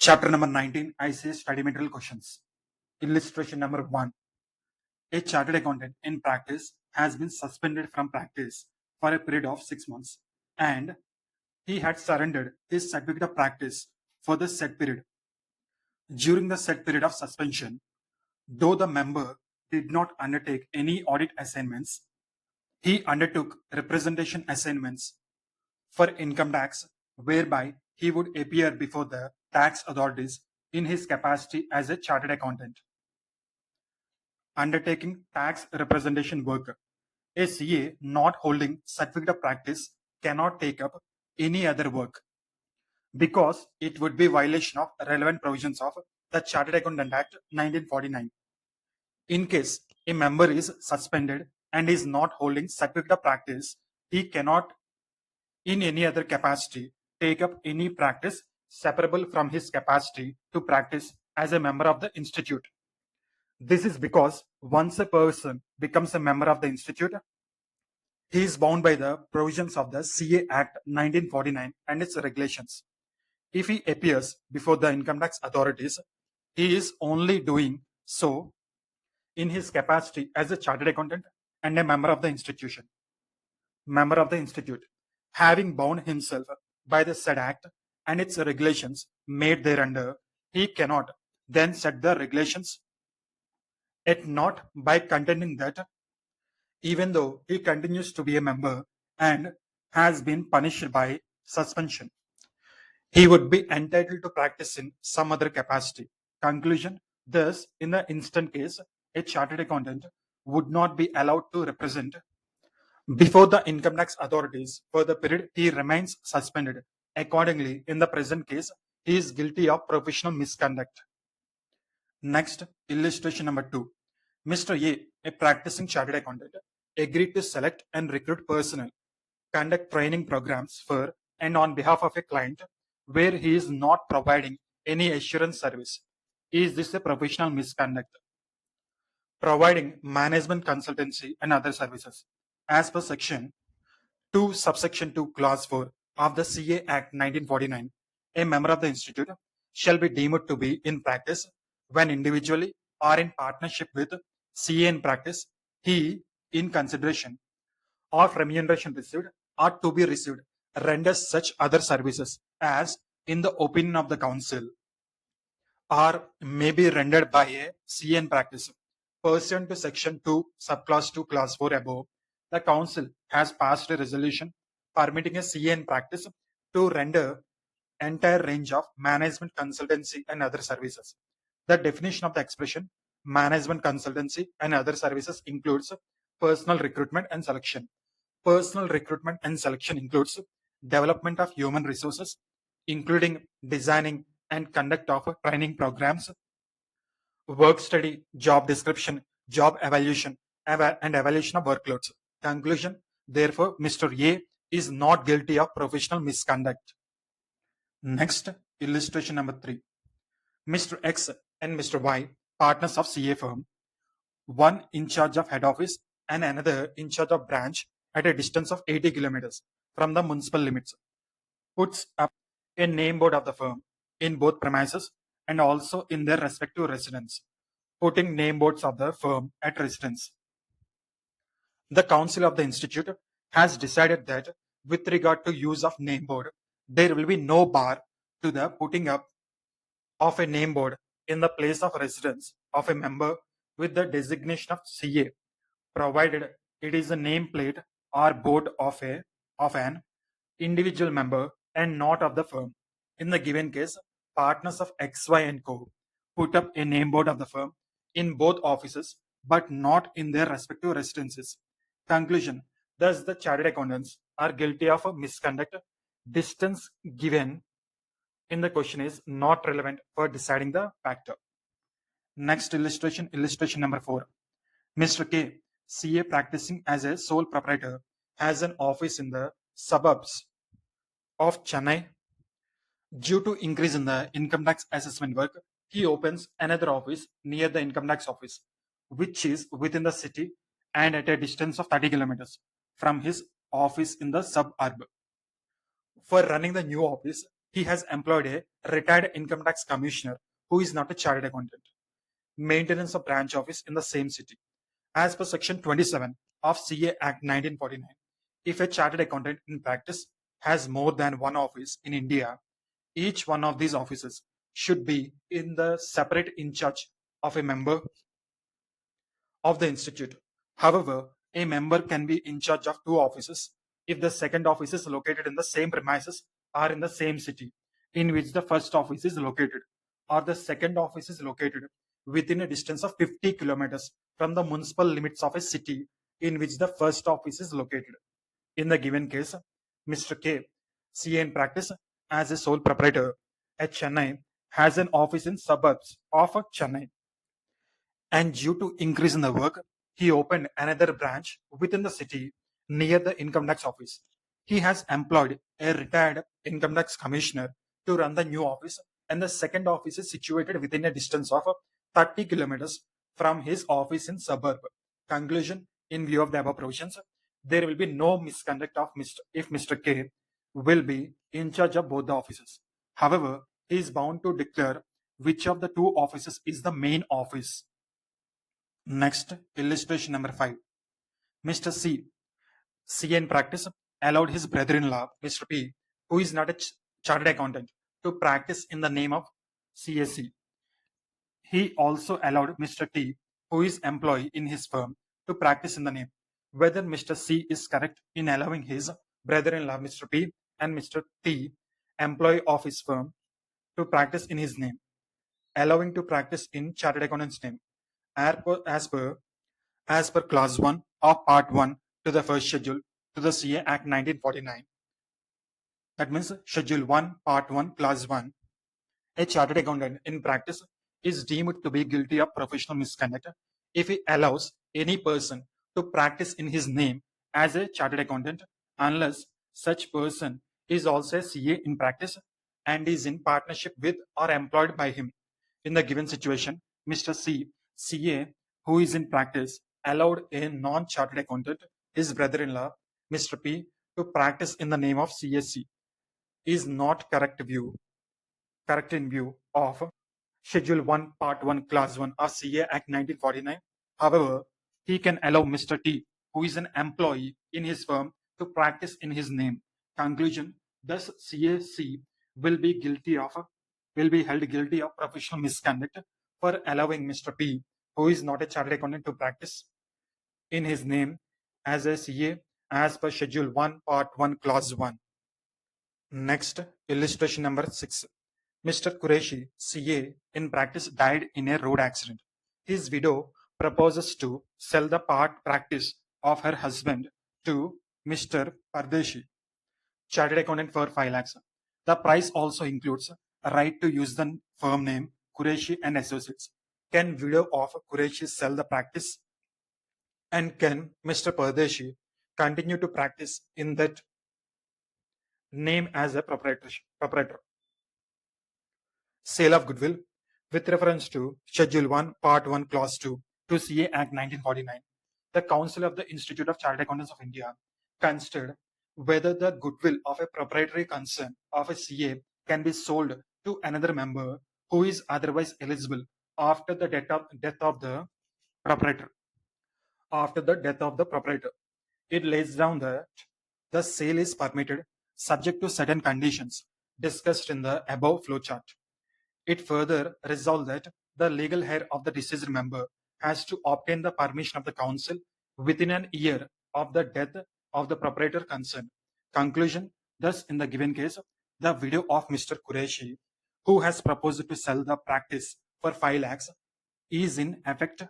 Chapter number 19, ICAI Study Material Questions. Illustration number 1. A chartered accountant in practice has been suspended from practice for a period of 6 months and he had surrendered his certificate of practice for the said period. During the said period of suspension, though the member did not undertake any audit assignments, he undertook representation assignments for income tax, whereby he would appear before the tax authorities in his capacity as a chartered accountant. Undertaking tax representation work. A CA not holding certificate of practice cannot take up any other work because it would be violation of relevant provisions of the Chartered Accountant Act 1949. In case a member is suspended and is not holding certificate of practice, he cannot in any other capacity take up any practice separable from his capacity to practice as a member of the institute. This is because once a person becomes a member of the institute, he is bound by the provisions of the CA Act 1949 and its regulations. If he appears before the income tax authorities, he is only doing so in his capacity as a chartered accountant and a member of the institution. Member of the institute, having bound himself by the said act and its regulations made thereunder, he cannot then set the regulations yet not by contending that even though he continues to be a member and has been punished by suspension, he would be entitled to practice in some other capacity. Conclusion. Thus, in the instant case, a chartered accountant would not be allowed to represent before the income tax authorities for the period he remains suspended. Accordingly, in the present case, he is guilty of professional misconduct. Next, illustration number 2. Mr. A practicing chartered accountant, agreed to select and recruit personnel, conduct training programs for and on behalf of a client where he is not providing any assurance service. Is this a professional misconduct? Providing management consultancy and other services. As per section 2, subsection 2, clause 4 of the CA Act 1949, a member of the institute shall be deemed to be in practice when individually or in partnership with CA in practice, he, in consideration of remuneration received or to be received, renders such other services as, in the opinion of the council, or may be rendered by a CA in practice. Pursuant to section 2, subclause 2, clause 4 above, the council has passed a resolution permitting a CA in practice to render entire range of management consultancy and other services. The definition of the expression management consultancy and other services includes personal recruitment and selection. Personal recruitment and selection includes development of human resources, including designing and conduct of training programs, work study, job description, job evaluation, and evaluation of workloads. Conclusion. Therefore, Mr. A is not guilty of professional misconduct. Next, illustration number 3. Mr. X and Mr. Y, partners of CA firm, one in charge of head office and another in charge of branch at a distance of 80 kilometers from the municipal limits, puts up a name board of the firm in both premises and also in their respective residence, putting name boards of the firm at residence. The council of the institute has decided that with regard to use of name board, there will be no bar to the putting up of a name board in the place of residence of a member with the designation of CA, provided it is a nameplate or board of an individual member and not of the firm. In the given case, partners of XY and Co. put up a name board of the firm in both offices but not in their respective residences. Conclusion. Thus, the chartered accountants are guilty of a misconduct. Distance given in the question is not relevant for deciding the factor. Next illustration, illustration number 4. Mr. K, CA practicing as a sole proprietor, has an office in the suburbs of Chennai. Due to increase in the income tax assessment work, he opens another office near the income tax office, which is within the city and at a distance of 30 kilometers from his office in the suburb. For running the new office, he has employed a retired income tax commissioner who is not a chartered accountant. Maintenance of branch office in the same city. As per Section 27 of CA Act 1949, if a chartered accountant in practice has more than one office in India, each one of these offices should be in the separate in charge of a member of the institute. However, a member can be in charge of two offices if the second office is located in the same premises or in the same city in which the first office is located, or the second office is located within a distance of 50 kilometers from the municipal limits of a city in which the first office is located. In the given case, Mr. K, CA in practice as a sole proprietor at Chennai, has an office in suburbs of Chennai, and due to increase in the work, he opened another branch within the city near the income tax office. He has employed a retired income tax commissioner to run the new office, and the second office is situated within a distance of 30 kilometers from his office in suburb. Conclusion: in view of the above provisions, there will be no misconduct of Mr. K will be in charge of both the offices. However, he is bound to declare which of the two offices is the main office. Next, illustration number 5. Mr. C in practice, allowed his brother-in-law, Mr. P, who is not a chartered accountant, to practice in the name of CAC. He also allowed Mr. T, who is employee in his firm, to practice in the name. Whether Mr. C is correct in allowing his brother-in-law, Mr. P, and Mr. T, employee of his firm, to practice in his name, allowing to practice in chartered accountant's name, as per Clause 1 of Part 1 to the first schedule to the CA Act 1949. That means Schedule 1, Part 1, Clause 1. A chartered accountant in practice is deemed to be guilty of professional misconduct if he allows any person to practice in his name as a chartered accountant unless such person is also a CA in practice and is in partnership with or employed by him. In the given situation, Mr. C, CA, who is in practice, allowed a non-chartered accountant, his brother-in-law, Mr. P, to practice in the name of CSC, is not correct in view of Schedule 1, Part 1, Clause 1 of CA Act 1949. However, he can allow Mr. T, who is an employee in his firm, to practice in his name. Conclusion: thus CAC will be held guilty of professional misconduct for allowing Mr. P, who is not a chartered accountant, to practice in his name as a CA as per Schedule 1, Part 1, Clause 1. Next, illustration number 6. Mr. Qureshi, CA, in practice died in a road accident. His widow proposes to sell the part practice of her husband to Mr. Pardeshi, chartered accountant, for 5 lakhs. The price also includes a right to use the firm name Qureshi and Associates. Can widow of Qureshi sell the practice? And can Mr. Pardeshi continue to practice in that name as a proprietor? Sale of goodwill. With reference to Schedule 1, Part 1, Clause 2 to CA Act 1949, the Council of the Institute of Chartered Accountants of India considered whether the goodwill of a proprietary concern of a CA can be sold to another member who is otherwise eligible after the death of the proprietor. It lays down that the sale is permitted subject to certain conditions discussed in the above flowchart. It further resolved that the legal heir of the deceased member has to obtain the permission of the council within an year of the death of the proprietor concerned. Conclusion: thus, in the given case, the widow of Mr. Qureshi, who has proposed to sell the practice for 5 lakhs, is in effect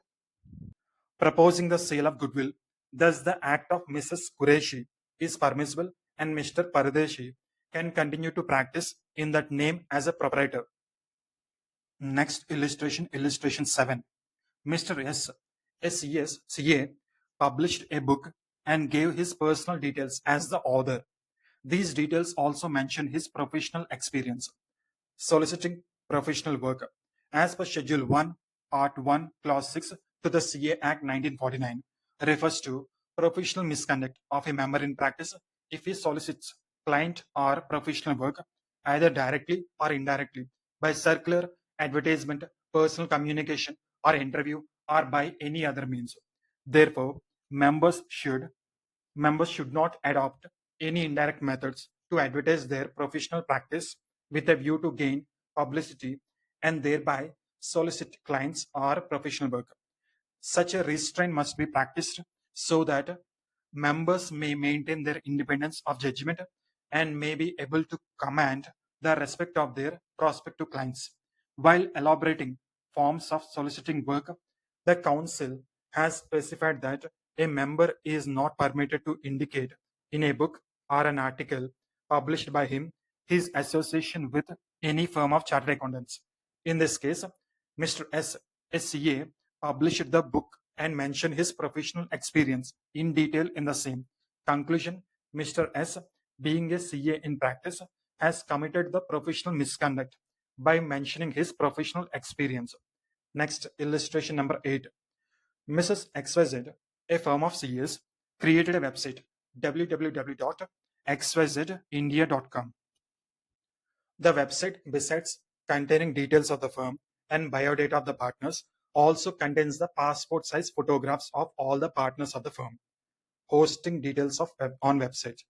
proposing the sale of goodwill. Thus, the act of Mrs. Qureshi is permissible and Mr. Pardeshi can continue to practice in that name as a proprietor. Next illustration 7. Mr. S, a CA, published a book and gave his personal details as the author. These details also mention his professional experience, soliciting professional work. As per Schedule 1, Part 1, Clause 6 to the CA Act 1949, refers to professional misconduct of a member in practice if he solicits client or professional work either directly or indirectly, by circular, advertisement, personal communication, or interview, or by any other means. Therefore, members should members should not adopt any indirect methods to advertise their professional practice with a view to gain publicity and thereby solicit clients or professional work. Such a restraint must be practiced so that members may maintain their independence of judgment and may be able to command the respect of their prospective clients. While elaborating forms of soliciting work, the Council has specified that a member is not permitted to indicate in a book or an article published by him his association with any firm of chartered accountants. In this case, Mr. S. SCA published the book and mentioned his professional experience in detail in the same. Conclusion: Mr. S, being a CA in practice, has committed the professional misconduct by mentioning his professional experience. Next, illustration number 8. Mrs. XYZ, a firm of CAs, created a website www.xyzindia.com. The website, besides containing details of the firm and biodata of the partners, also contains the passport size photographs of all the partners of the firm, hosting details of on website.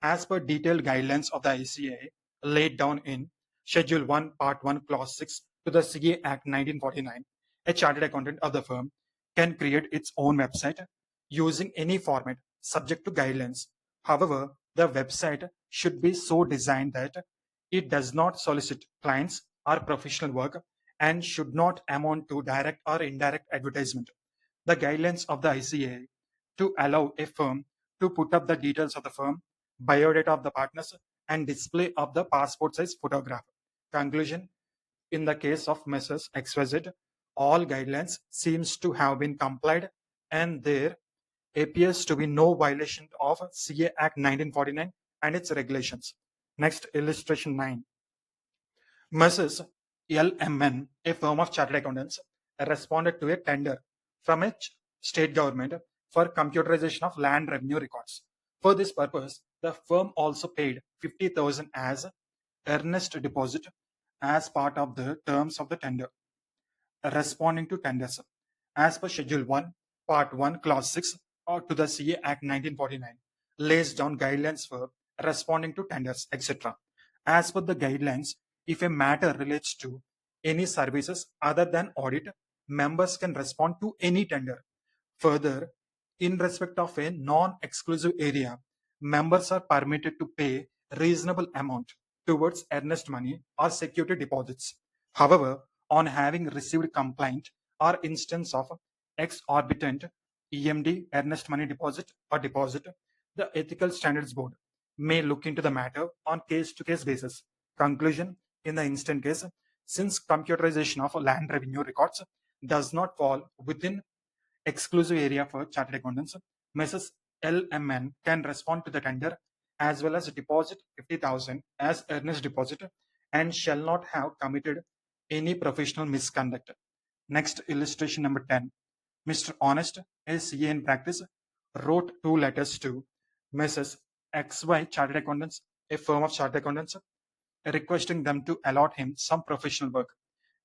As per detailed guidelines of the ICAI laid down in Schedule 1, Part 1, Clause 6 to the CA Act 1949, a chartered accountant of the firm can create its own website using any format subject to guidelines. However, the website should be so designed that it does not solicit clients or professional work and should not amount to direct or indirect advertisement. The guidelines of the ICAI to allow a firm to put up the details of the firm, biodata of the partners, and display of the passport size photograph. Conclusion: in the case of Messrs. XYZ, all guidelines seems to have been complied and there appears to be no violation of CA Act 1949 and its regulations. Next, illustration 9. Mrs. LMN, a firm of chartered accountants, responded to a tender from a state government for computerization of land revenue records. For this purpose, the firm also paid 50,000 as earnest deposit as part of the terms of the tender. Responding to tenders as per Schedule 1, Part 1, Clause 6 or to the CA Act 1949 lays down guidelines for responding to tenders, etc. As per the guidelines, if a matter relates to any services other than audit, members can respond to any tender. Further, in respect of a non-exclusive area, members are permitted to pay reasonable amount towards earnest money or security deposits. However, on having received complaint or instance of exorbitant EMD, earnest money deposit or deposit, the Ethical Standards Board may look into the matter on case-to-case basis. Conclusion: in the instant case, since computerization of land revenue records does not fall within exclusive area for chartered accountants, Mrs. LMN can respond to the tender as well as deposit 50,000 as earnest deposit and shall not have committed any professional misconduct. Next, illustration number 10. Mr. Honest, a CA in practice, wrote 2 letters to Mrs. XY Chartered Accountants, a firm of chartered accountants, requesting them to allot him some professional work.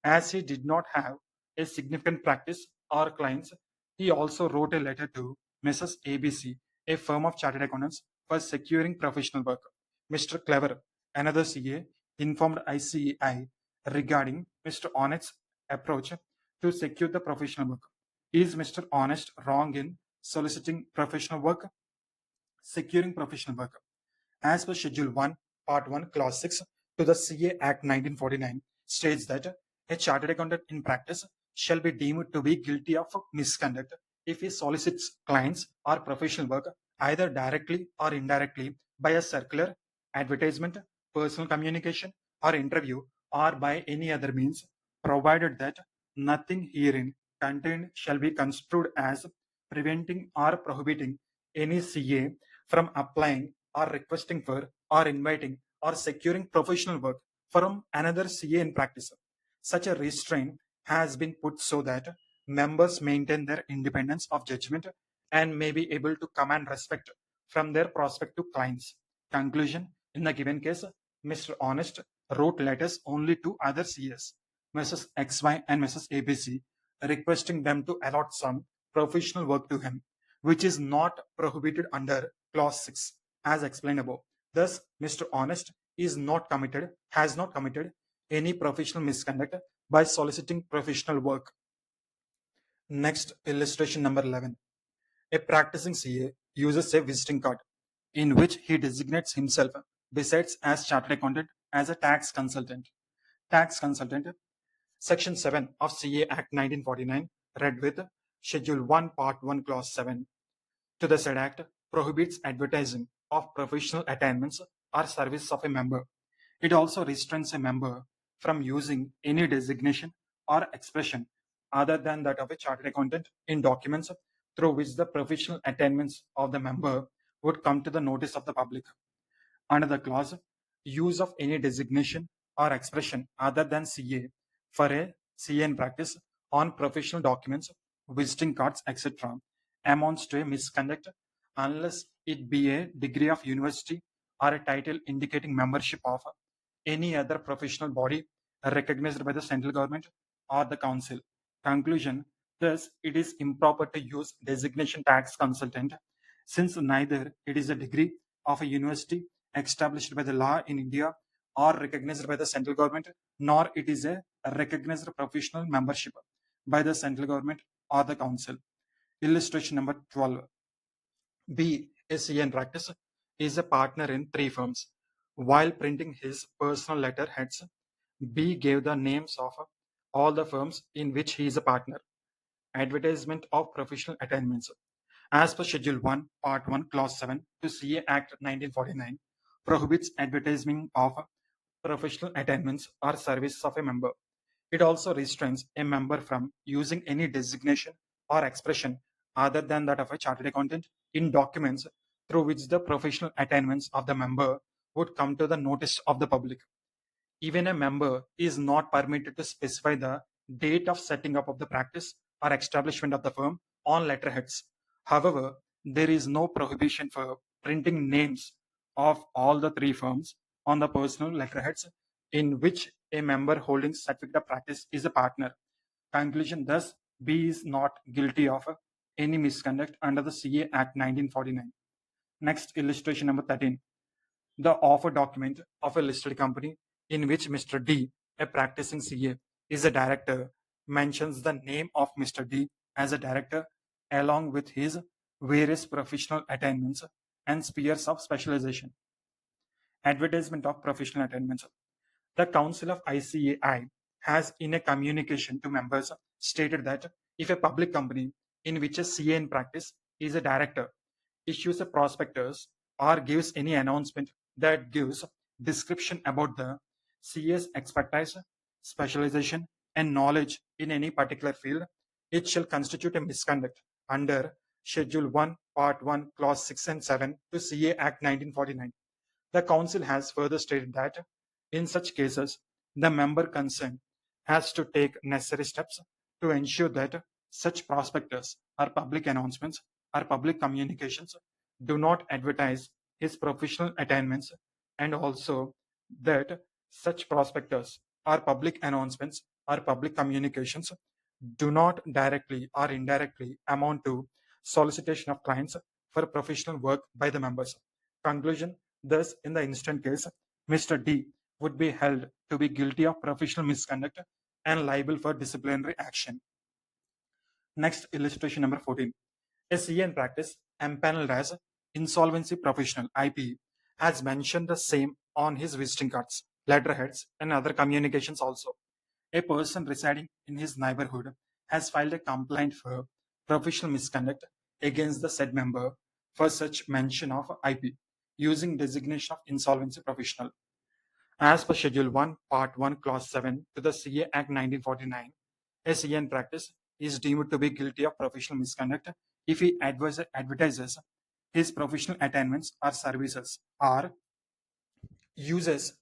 As he did not have a significant practice or clients, he also wrote a letter to Mrs. ABC, a firm of chartered accountants, for securing professional work. Mr. Clever, another CA, informed ICAI regarding Mr. Honest's approach to secure the professional work. Is Mr. Honest wrong in soliciting professional work? Securing professional work. As per Schedule 1, Part 1, Clause 6 to the CA Act 1949 states that a chartered accountant in practice shall be deemed to be guilty of misconduct if he solicits clients or professional work either directly or indirectly by a circular, advertisement, personal communication, or interview, or by any other means, provided that nothing herein contained shall be construed as preventing or prohibiting any CA from applying or requesting for or inviting or securing professional work from another CA in practice. Such a restraint has been put so that members maintain their independence of judgment and may be able to command respect from their prospective clients. Conclusion: in the given case, Mr. Honest wrote letters only to other CS, Mrs. XY and Mrs. ABC, requesting them to allot some professional work to him, which is not prohibited under Clause 6, as explained above. Thus, Mr. Honest has not committed any professional misconduct by soliciting professional work. Next, illustration number 11. A practicing CA uses a visiting card in which he designates himself, besides as chartered accountant, as a tax consultant. Tax consultant, Section 7 of CA Act 1949, read with Schedule 1, Part 1, Clause 7 to the said Act, prohibits advertising of professional attainments or services of a member. It also restrains a member from using any designation or expression other than that of a chartered accountant in documents through which the professional attainments of the member would come to the notice of the public. Under the clause, use of any designation or expression other than CA for a CA in practice on professional documents, visiting cards, etc., amounts to a misconduct unless it be a degree of university or a title indicating membership of any other professional body recognized by the central government or the council. Conclusion: thus, it is improper to use designation tax consultant since neither it is a degree of a university established by the law in India or recognized by the central government, nor it is a recognized professional membership by the central government or the council. Illustration number 12. B, a CA in practice, is a partner in 3 firms. While printing his personal letterheads, B gave the names of all the firms in which he is a partner. Advertisement of professional attainments. As per Schedule 1, Part 1, Clause 7 to CA Act 1949, prohibits advertising of professional attainments or services of a member. It also restrains a member from using any designation or expression other than that of a chartered accountant in documents through which the professional attainments of the member would come to the notice of the public. Even a member is not permitted to specify the date of setting up of the practice or establishment of the firm on letterheads. However, there is no prohibition for printing names of all the 3 firms on the personal letterheads in which a member holding certificate of practice is a partner. Conclusion: thus, B is not guilty of any misconduct under the CA Act 1949. Next, illustration number 13. The offer document of a listed company in which Mr. D, a practicing CA, is a director, mentions the name of Mr. D as a director along with his various professional attainments and spheres of specialization. Advertisement of professional attainments. The Council of ICAI has, in a communication to members, stated that if a public company in which a CA in practice is a director issues a prospectus or gives any announcement that gives description about the CA's expertise, specialization, and knowledge in any particular field, it shall constitute a misconduct under Schedule 1, Part 1, Clause 6 and 7 to CA Act 1949. The Council has further stated that in such cases, the member concerned has to take necessary steps to ensure that such prospectus or public announcements or public communications do not advertise his professional attainments, and also that such prospectus or public announcements or public communications do not directly or indirectly amount to solicitation of clients for professional work by the members. Conclusion: thus, in the instant case, Mr. D would be held to be guilty of professional misconduct and liable for disciplinary action. Next, illustration number 14. A CA in practice, empaneled as insolvency professional IP, has mentioned the same on his visiting cards, letterheads, and other communications also. A person residing in his neighborhood has filed a complaint for professional misconduct against the said member for such mention of IP using designation of insolvency professional. As per Schedule 1, Part 1, Clause 7 to the CA Act 1949, a CA in practice is deemed to be guilty of professional misconduct if he advertises his professional attainments or services or uses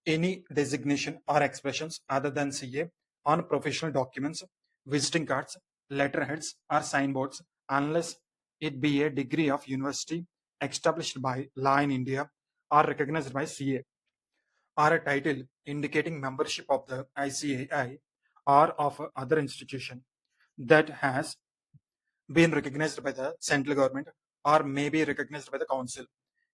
any designation or expressions other than CA on professional documents, visiting cards, letterheads, or signboards, unless it be a degree of university established by law in India or recognized by CA. or a title indicating membership of the ICAI or of other institution that has been recognized by the central government or may be recognized by the council.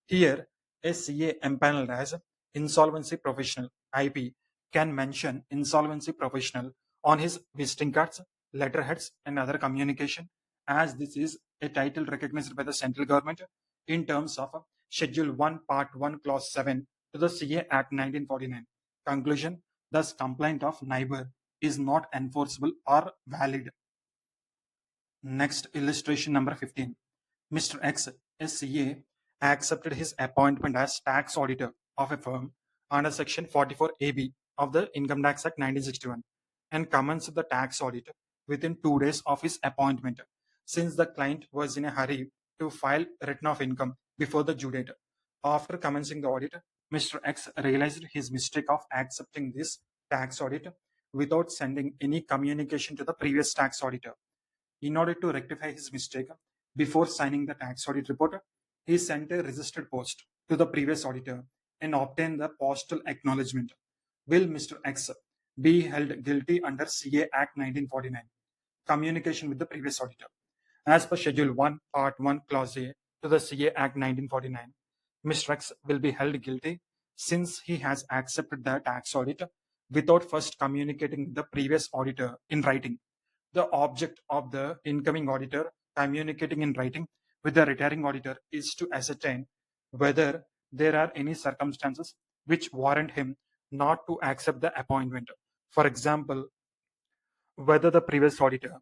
Here, a CA empaneled as insolvency professional IP can mention insolvency professional on his visiting cards, letterheads, and other communication, as this is a title recognized by the central government in terms of Schedule 1, Part 1, Clause 7 to the CA Act 1949. Conclusion: thus, complaint of neighbor is not enforceable or valid. Next, illustration number 15. Mr. X, a CA, accepted his appointment as tax auditor of a firm under Section 44AB of the Income Tax Act 1961 and commenced the tax audit within 2 days of his appointment, since the client was in a hurry to file return of income before the due date. After commencing the audit, Mr. X realized his mistake of accepting this tax audit without sending any communication to the previous tax auditor. In order to rectify his mistake, before signing the tax audit report, he sent a registered post to the previous auditor and obtained the postal acknowledgement. Will Mr. X be held guilty under CA Act 1949? Communication with the previous auditor. As per Schedule 1, Part 1, Clause A to the CA Act 1949, Mr. X will be held guilty since he has accepted the tax audit without first communicating with the previous auditor in writing. The object of the incoming auditor communicating in writing with the retiring auditor is to ascertain whether there are any circumstances which warrant him not to accept the appointment. For example, whether the previous auditor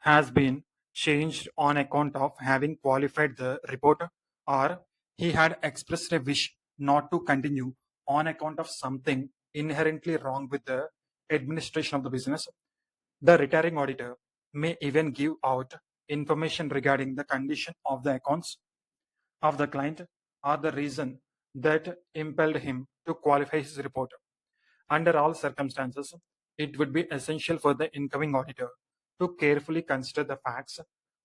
has been changed on account of having qualified the report, or he had expressed a wish not to continue on account of something inherently wrong with the administration of the business. The retiring auditor may even give out information regarding the condition of the accounts of the client or the reason that impelled him to qualify his report. Under all circumstances, it would be essential for the incoming auditor to carefully consider the facts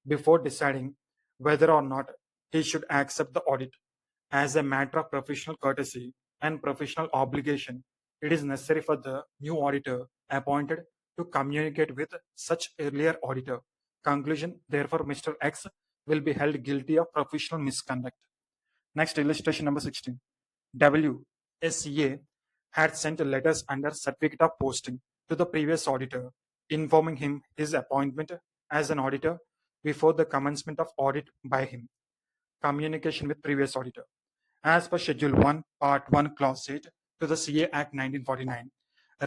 before deciding whether or not he should accept the audit. As a matter of professional courtesy and professional obligation, it is necessary for the new auditor appointed to communicate with such earlier auditor. Conclusion: therefore, Mr. X will be held guilty of professional misconduct. Next, illustration number 16. W. SCA had sent letters under certificate of posting to the previous auditor, informing him his appointment as an auditor before the commencement of audit by him. Communication with previous auditor. As per Schedule 1, Part 1, Clause 8 to the CA Act 1949,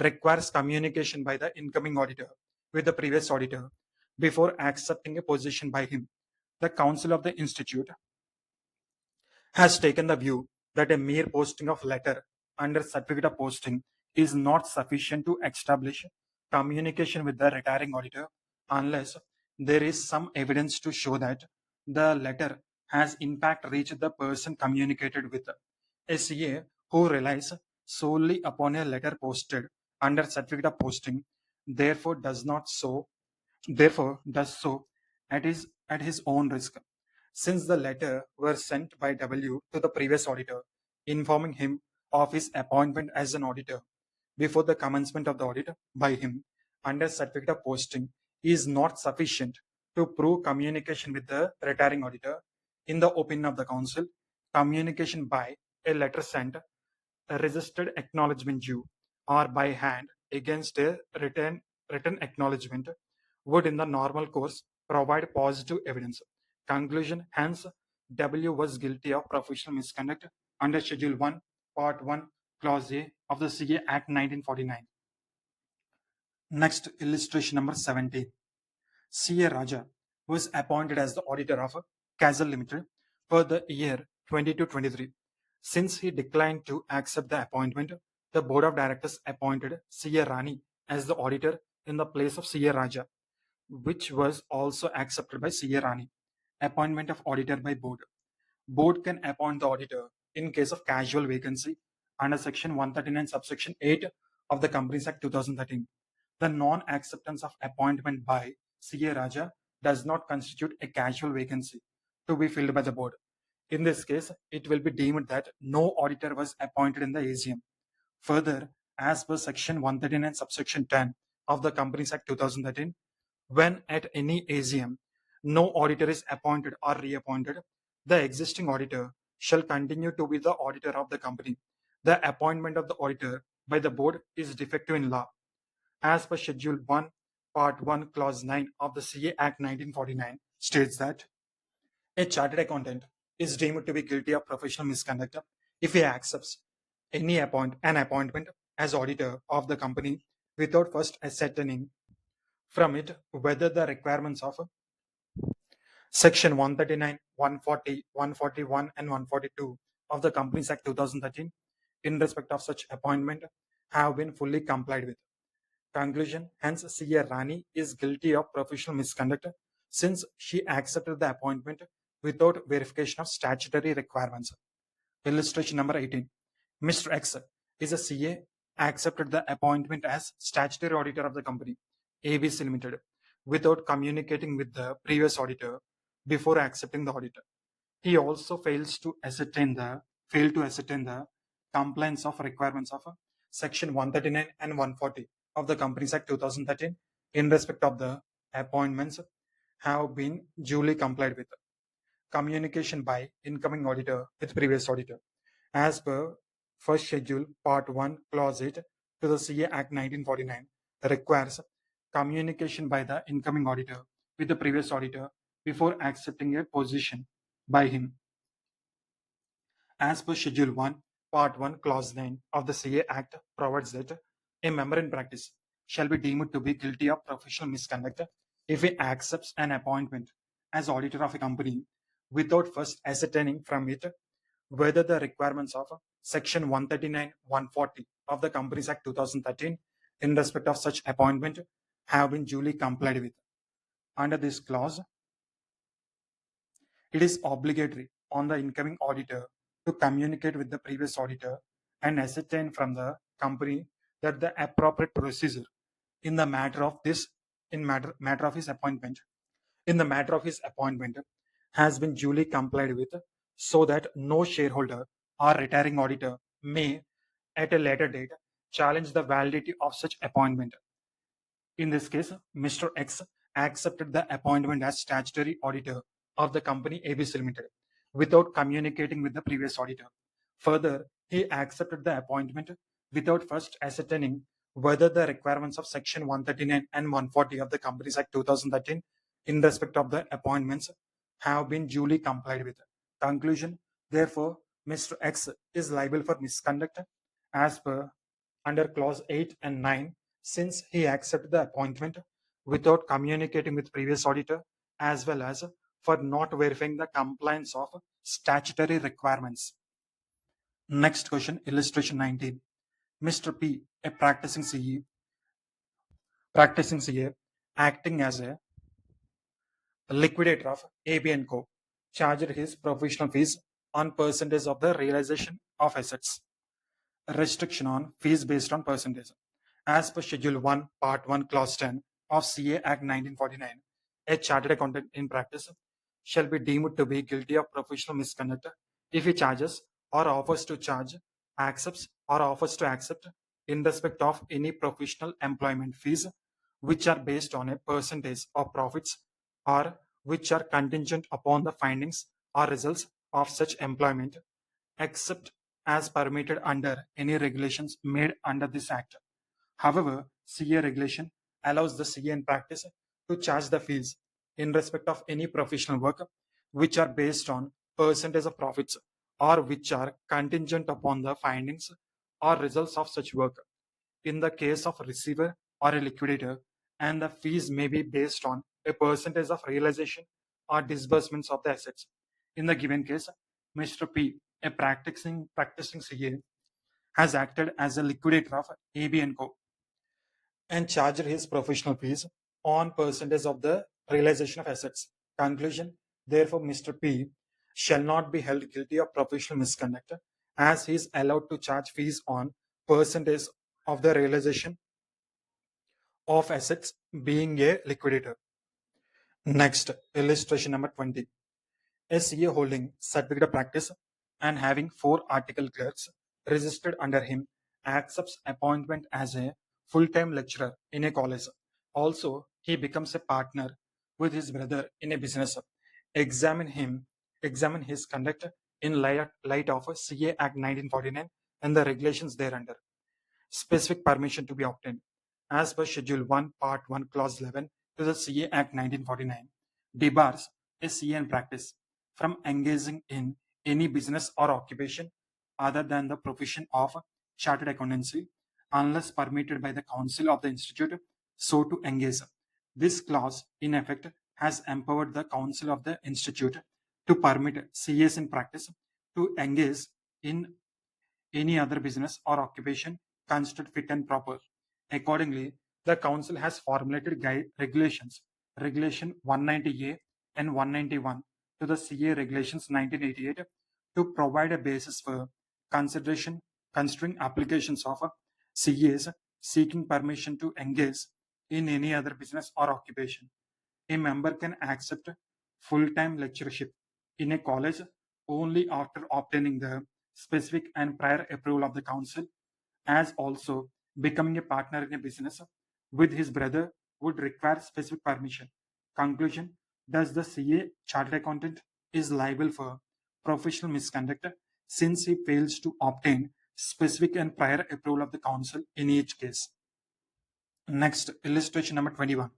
requires communication by the incoming auditor with the previous auditor before accepting a position by him. The Council of the Institute has taken the view that a mere posting of letter under certificate of posting is not sufficient to establish communication with the retiring auditor unless there is some evidence to show that the letter has in fact reached the person communicated with. A CA who relies solely upon a letter posted under certificate of posting therefore does so at his own risk, since the letter was sent by W to the previous auditor, informing him of his appointment as an auditor before the commencement of the audit by him under certificate of posting is not sufficient to prove communication with the retiring auditor. In the opinion of the council, communication by a letter sent, a registered acknowledgement due, or by hand against a written acknowledgement would in the normal course provide positive evidence. Conclusion: hence, W was guilty of professional misconduct under Schedule 1, Part 1, Clause A of the CA Act 1949. Next, illustration number 17. C.A. Raja was appointed as the auditor of Castle Limited for the year 22-23. Since he declined to accept the appointment, the board of directors appointed C.A. Rani as the auditor in the place of C.A. Raja, which was also accepted by C.A. Rani. Appointment of auditor by board. Board can appoint the auditor in case of casual vacancy under Section 139, subsection 8 of the Companies Act 2013. The non-acceptance of appointment by C.A. Raja does not constitute a casual vacancy to be filled by the board. In this case, it will be deemed that no auditor was appointed in the AGM. Further, as per Section 139, subsection 10 of the Companies Act 2013, when at any AGM no auditor is appointed or reappointed, the existing auditor shall continue to be the auditor of the company. The appointment of the auditor by the board is defective in law. As per Schedule 1, Part 1, Clause 9 of the CA Act 1949 states that a chartered accountant is deemed to be guilty of professional misconduct if he accepts an appointment as auditor of the company without first ascertaining from it whether the requirements of Section 139, 140, 141, and 142 of the Companies Act 2013 in respect of such appointment have been fully complied with. Conclusion: hence, C.A. Rani is guilty of professional misconduct since she accepted the appointment without verification of statutory requirements. Illustration number 18. Mr. X is a CA, accepted the appointment as statutory auditor of the company, ABC Limited, without communicating with the previous auditor before accepting the auditor. He also failed to ascertain the compliance of requirements of Section 139 and 140 of the Companies Act 2013 in respect of the appointments have been duly complied with. Communication by incoming auditor with previous auditor. As per first schedule, part 1, clause 8 to the CA Act 1949 requires communication by the incoming auditor with the previous auditor before accepting a position by him. As per Schedule 1, Part 1, Clause 9 of the CA Act provides that a member in practice shall be deemed to be guilty of professional misconduct if he accepts an appointment as auditor of a company without first ascertaining from it whether the requirements of Section 139, 140 of the Companies Act 2013 in respect of such appointment have been duly complied with. Under this clause, it is obligatory on the incoming auditor to communicate with the previous auditor and ascertain from the company that the appropriate procedure in the matter of this matter of his appointment has been duly complied with, so that no shareholder or retiring auditor may at a later date challenge the validity of such appointment. In this case, Mr. X accepted the appointment as statutory auditor of the company ABC Limited without communicating with the previous auditor. Further, he accepted the appointment without first ascertaining whether the requirements of Section 139 and 140 of the Companies Act 2013 in respect of the appointments have been duly complied with. Conclusion: therefore, Mr. X is liable for misconduct as per under clause 8 and 9 since he accepted the appointment without communicating with previous auditor, as well as for not verifying the compliance of statutory requirements. Next question, illustration 19. Mr. P, a practicing CA, acting as a liquidator of AB & Co, charged his professional fees on percentage of the realization of assets. Restriction on fees based on percentage. As per Schedule 1, Part 1, Clause 10 of CA Act 1949, a chartered accountant in practice shall be deemed to be guilty of professional misconduct if he charges or offers to charge, accepts or offers to accept in respect of any professional employment fees which are based on a percentage of profits or which are contingent upon the findings or results of such employment, except as permitted under any regulations made under this Act. However, CA regulation allows the CA in practice to charge the fees in respect of any professional work which are based on percentage of profits or which are contingent upon the findings or results of such work in the case of receiver or a liquidator, and the fees may be based on a percentage of realization or disbursements of the assets. In the given case, Mr. P, a practicing CA, has acted as a liquidator of AB & Co and charged his professional fees on percentage of the realization of assets. Conclusion: therefore, Mr. P shall not be held guilty of professional misconduct as he is allowed to charge fees on percentage of the realization of assets being a liquidator. Next, illustration number 20. A CA holding certificate of practice and having 4 article clerks registered under him accepts appointment as a full-time lecturer in a college. Also, he becomes a partner with his brother in a business. Examine him, examine his conduct in light of CA Act 1949 and the regulations thereunder. Specific permission to be obtained. As per Schedule 1, Part 1, Clause 11 to the CA Act 1949, debars a CA in practice from engaging in any business or occupation other than the profession of chartered accountancy unless permitted by the Council of the Institute so to engage. This clause, in effect, has empowered the Council of the Institute to permit CAs in practice to engage in any other business or occupation considered fit and proper. Accordingly, the Council has formulated regulations, Regulation 190A and 191 to the CA Regulations 1988 to provide a basis for consideration considering applications of CAs seeking permission to engage in any other business or occupation. A member can accept full-time lectureship in a college only after obtaining the specific and prior approval of the council, as also becoming a partner in a business with his brother would require specific permission. Conclusion: thus the CA chartered accountant is liable for professional misconduct since he fails to obtain specific and prior approval of the council in each case. Next, illustration number 21.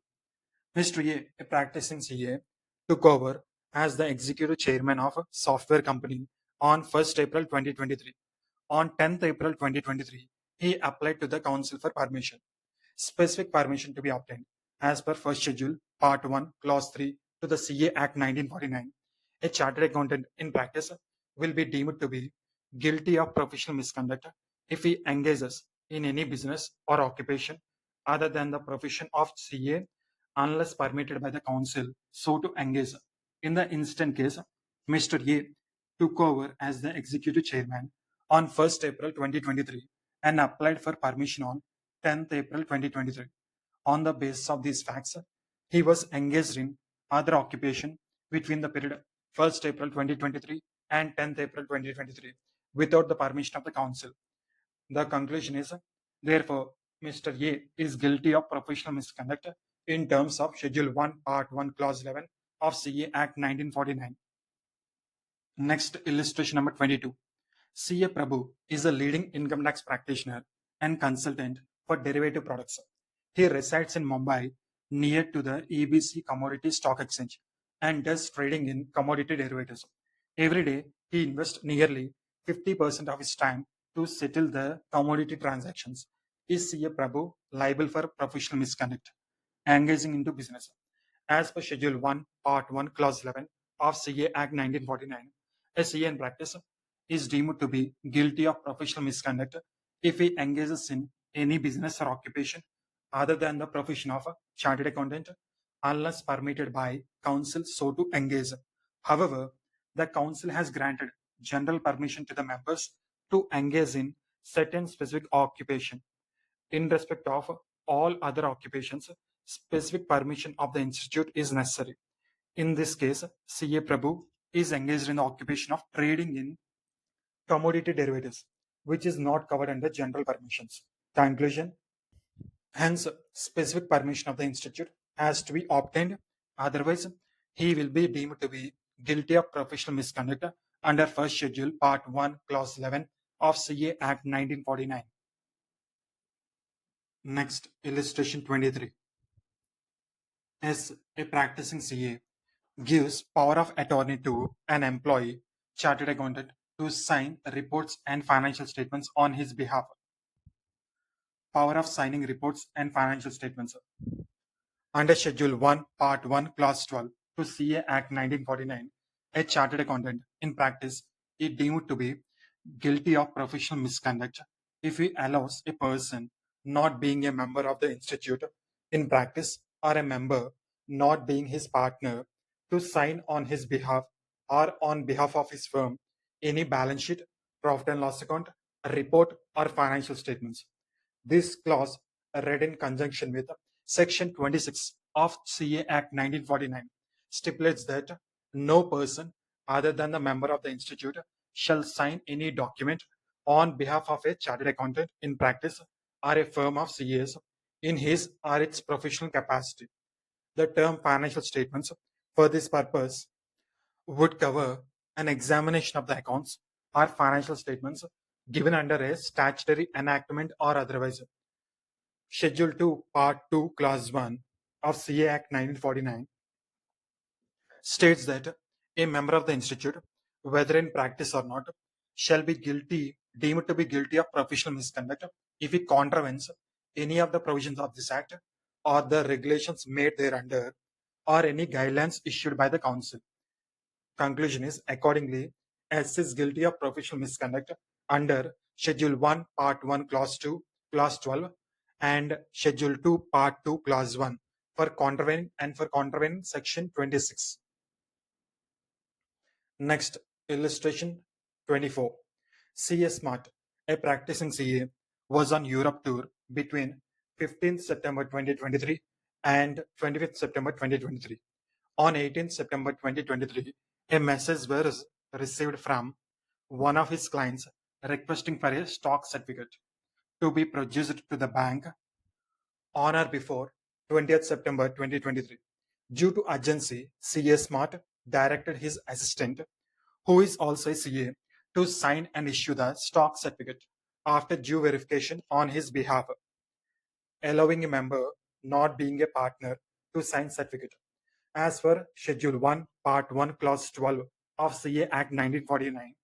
Mr. A practicing CA, took over as the executive chairman of a software company on 1st April 2023. On 10th April 2023, he applied to the council for permission. Specific permission to be obtained as per first schedule, part 1, clause 3 to the CA Act 1949. A chartered accountant in practice will be deemed to be guilty of professional misconduct if he engages in any business or occupation other than the profession of CA unless permitted by the council so to engage. In the instant case, Mr. A took over as the executive chairman on 1st April 2023 and applied for permission on 10th April 2023. On the basis of these facts, he was engaged in other occupation between the period 1st April 2023 and 10th April 2023 without the permission of the council. The conclusion is, therefore, Mr. A is guilty of professional misconduct in terms of Schedule 1, Part 1, Clause 11 of CA Act 1949. Next, illustration number 22. CA Prabhu is a leading income tax practitioner and consultant for derivative products. He resides in Mumbai near to the EBC Commodity Stock Exchange and does trading in commodity derivatives. Every day, he invests nearly 50% of his time to settle the commodity transactions. Is CA Prabhu liable for professional misconduct engaging into business? As per Schedule 1, Part 1, Clause 11 of CA Act 1949, a CA in practice is deemed to be guilty of professional misconduct if he engages in any business or occupation other than the profession of a chartered accountant unless permitted by council so to engage. However, the council has granted general permission to the members to engage in certain specific occupation. In respect of all other occupations, specific permission of the institute is necessary. In this case, CA Prabhu is engaged in the occupation of trading in commodity derivatives, which is not covered under general permissions. Conclusion: hence, specific permission of the institute has to be obtained, otherwise, he will be deemed to be guilty of professional misconduct under first schedule, part 1, clause 11 of CA Act 1949. Next, illustration 23. As a practicing CA gives power of attorney to an employee, chartered accountant, to sign reports and financial statements on his behalf. Power of signing reports and financial statements. Under Schedule 1, Part 1, Clause 12 to CA Act 1949, a chartered accountant in practice is deemed to be guilty of professional misconduct if he allows a person not being a member of the institute in practice or a member not being his partner to sign on his behalf or on behalf of his firm any balance sheet, profit and loss account, report, or financial statements. This clause, read in conjunction with Section 26 of CA Act 1949, stipulates that no person other than the member of the institute shall sign any document on behalf of a chartered accountant in practice or a firm of CAs in his or its professional capacity. The term financial statements for this purpose would cover an examination of the accounts or financial statements given under a statutory enactment or otherwise. Schedule 2, Part 2, Clause 1 of CA Act 1949 states that a member of the institute, whether in practice or not, shall be deemed to be guilty of professional misconduct if he contravenes any of the provisions of this act or the regulations made thereunder or any guidelines issued by the council. Conclusion is accordingly, S is guilty of professional misconduct under Schedule 1, Part 1, Clause 2, Clause 12, and Schedule 2, Part 2, Clause 1 for contravening Section 26. Next, illustration 24. CA Smart, a practicing CA, was on Europe tour between 15th September 2023 and 25th September 2023. On 18th September 2023, a message was received from one of his clients requesting for a stock certificate to be produced to the bank on or before 20th September 2023. Due to urgency, CA Smart directed his assistant, who is also a CA, to sign and issue the stock certificate after due verification on his behalf, allowing a member not being a partner to sign certificate. As per Schedule 1, Part 1, Clause 12 of CA Act 1949,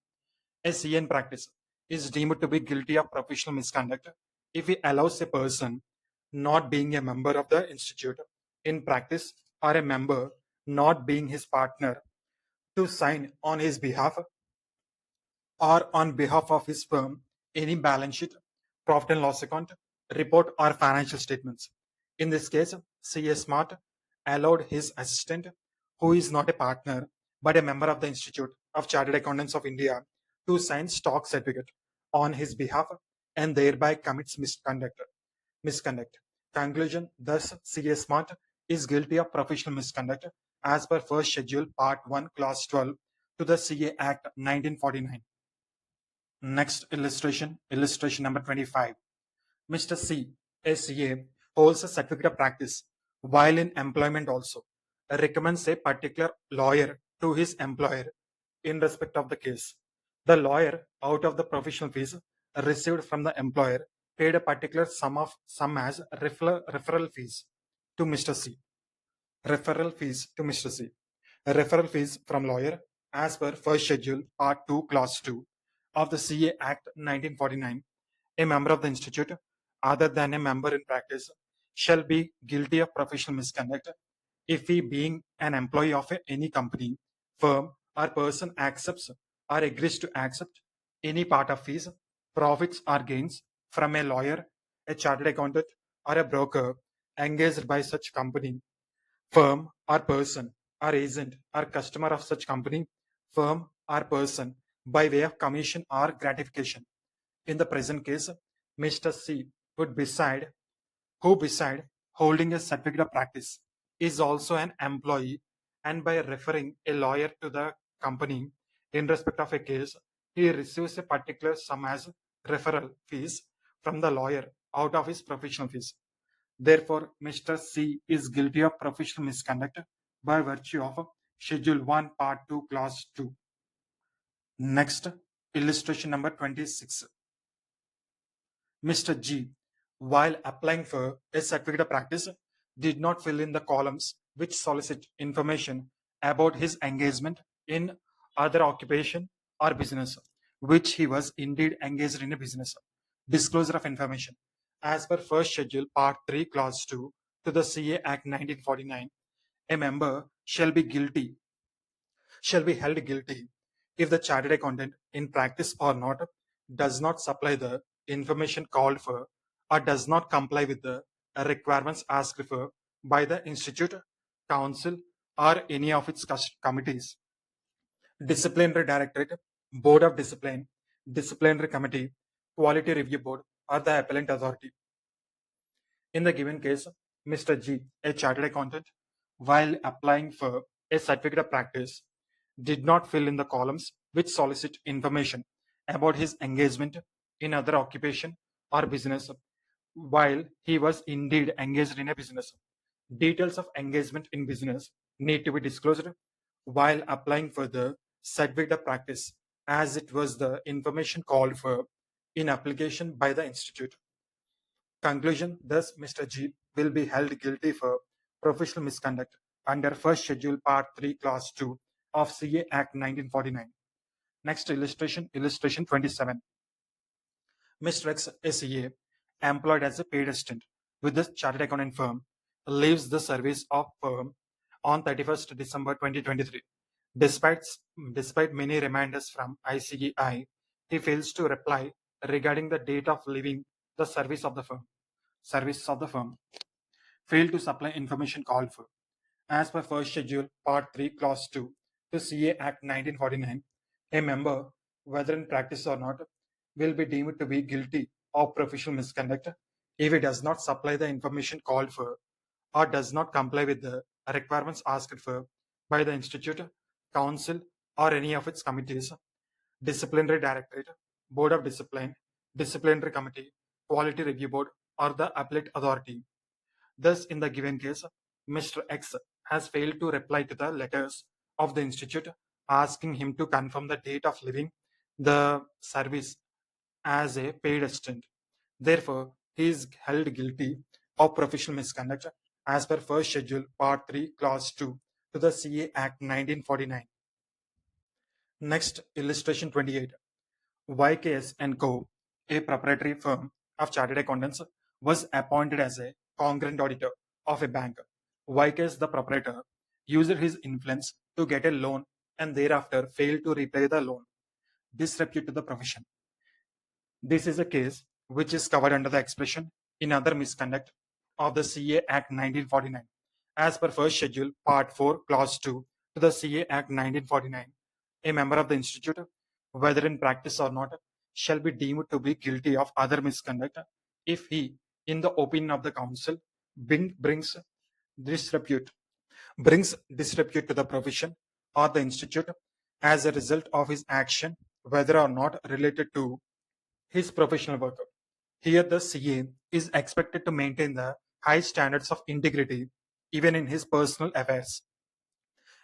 a CA in practice is deemed to be guilty of professional misconduct if he allows a person not being a member of the institute in practice or a member not being his partner to sign on his behalf or on behalf of his firm any balance sheet, profit and loss account, report, or financial statements. In this case, CA Smart allowed his assistant, who is not a partner but a member of the Institute of Chartered Accountants of India, to sign stock certificate on his behalf and thereby commits misconduct. Conclusion: thus, CA Smart is guilty of professional misconduct as per first schedule, Part 1, Clause 12 to the CA Act 1949. Next illustration number 25. Mr. C, a CA, holds a certificate of practice while in employment also, recommends a particular lawyer to his employer in respect of the case. The lawyer, out of the professional fees received from the employer, paid a particular sum as referral fees to Mr. C. Referral fees to Mr. C. Referral fees from lawyer as per first schedule, Part 2, Clause 2 of the CA Act 1949. A member of the institute, other than a member in practice, shall be guilty of professional misconduct if he, being an employee of any company, firm, or person, accepts or agrees to accept any part of fees, profits, or gains from a lawyer, a chartered accountant, or a broker engaged by such company, firm, or person, or agent, or customer of such company, firm, or person by way of commission or gratification. In the present case, Mr. C would beside holding a certificate of practice, is also an employee, and by referring a lawyer to the company in respect of a case, he receives a particular sum as referral fees from the lawyer out of his professional fees. Therefore, Mr. C is guilty of professional misconduct by virtue of Schedule 1, Part 2, Clause 2. Next, illustration number 26. Mr. G, while applying for a certificate of practice, did not fill in the columns which solicit information about his engagement in other occupation or business, which he was indeed engaged in a business. Disclosure of information. As per first schedule, Part 3, Clause 2 to the CA Act 1949, a member shall be held guilty if the chartered accountant, in practice or not, does not supply the information called for or does not comply with the requirements asked for by the institute, council, or any of its committees, disciplinary directorate, board of discipline, disciplinary committee, quality review board, or the appellant authority. In the given case, Mr. G, a chartered accountant, while applying for a certificate of practice, did not fill in the columns which solicit information about his engagement in other occupation or business while he was indeed engaged in a business. Details of engagement in business need to be disclosed while applying for the certificate of practice as it was the information called for in application by the institute. Conclusion: thus, Mr. G will be held guilty for professional misconduct under First Schedule Part 3, Clause 2 of CA Act 1949. Next illustration, illustration 27. Mr. X, a CA, employed as a paid assistant with the chartered accountant firm, leaves the service of firm on 31st December 2023. Despite, despite many reminders from ICAI, he fails to reply regarding the date of leaving the service of the firm. Services of the firm failed to supply information called for. As per First Schedule, Part 3, Clause 2 to CA Act 1949, a member, whether in practice or not, will be deemed to be guilty of professional misconduct if he does not supply the information called for or does not comply with the requirements asked for by the Institute, Council, or any of its committees, Disciplinary Directorate, Board of Discipline, Disciplinary Committee, Quality Review Board, or the Appellate Authority. Thus, in the given case, Mr. X has failed to reply to the letters of the Institute asking him to confirm the date of leaving the service as a paid assistant. Therefore, he is held guilty of professional misconduct as per First Schedule, Part 3, Clause 2 to the CA Act 1949. Next, illustration 28. YKS & Co., a proprietary firm of chartered accountants, was appointed as a congruent auditor of a bank. YKS, the proprietor, used his influence to get a loan and thereafter failed to repay the loan, disrepute to the profession. This is a case which is covered under the expression in other misconduct of the CA Act 1949. As per First Schedule, Part 4, Clause 2 to the CA Act 1949, a member of the Institute, whether in practice or not, shall be deemed to be guilty of other misconduct if he, in the opinion of the Council, brings disrepute to the profession or the Institute as a result of his action, whether or not related to his professional work. Here, the CA is expected to maintain the high standards of integrity even in his personal affairs,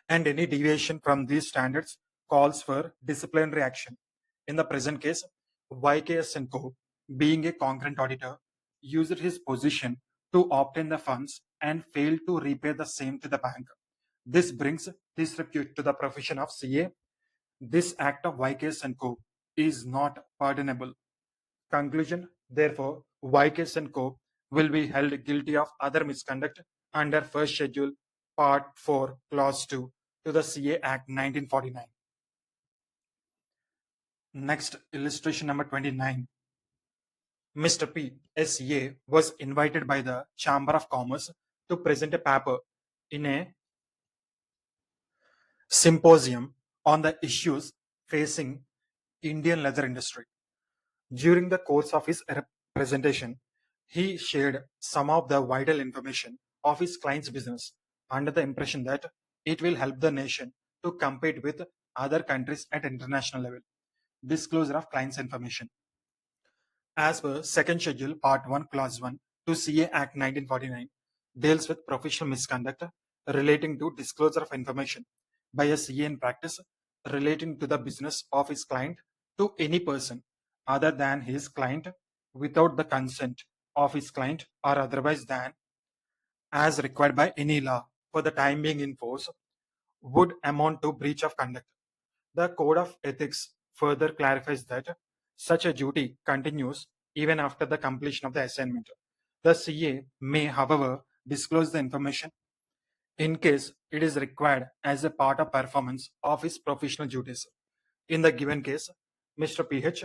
and any deviation from these standards calls for disciplinary action. In the present case, YKS & Co., being a congruent auditor, used his position to obtain the funds and failed to repay the same to the bank. This brings disrepute to the profession of CA. This act of YKS & Co. is not pardonable. Conclusion: therefore, YKS & Co. will be held guilty of other misconduct under First Schedule, Part 4, Clause 2 to the CA Act 1949. Next, illustration number 29. Mr. P, a CA, was invited by the Chamber of Commerce to present a paper in a symposium on the issues facing Indian leather industry. During the course of his presentation, he shared some of the vital information of his client's business under the impression that it will help the nation to compete with other countries at international level. Disclosure of client's information. As per Second Schedule, Part 1, Clause 1 to CA Act 1949, deals with professional misconduct relating to disclosure of information by a CA in practice relating to the business of his client to any person other than his client without the consent of his client or otherwise than as required by any law for the time being in force would amount to breach of conduct. The Code of Ethics further clarifies that such a duty continues even after the completion of the assignment. The CA may, however, disclose the information in case it is required as a part of performance of his professional duties. In the given case, Mr. PH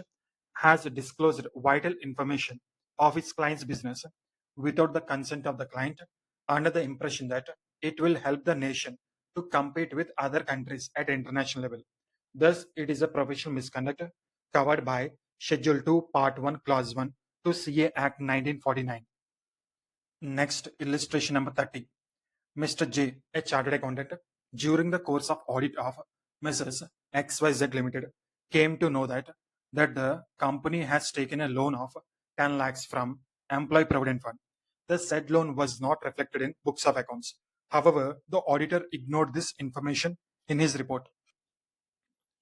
has disclosed vital information of his client's business without the consent of the client under the impression that it will help the nation to compete with other countries at international level. Thus, it is a professional misconduct covered by Schedule 2, Part 1, Clause 1 to CA Act 1949. Next, illustration number 30. Mr. J, a chartered accountant, during the course of audit of Messrs. XYZ Limited, came to know that that the company has taken a loan of 10 lakhs from Employee Provident Fund. The said loan was not reflected in books of accounts. However, the auditor ignored this information in his report.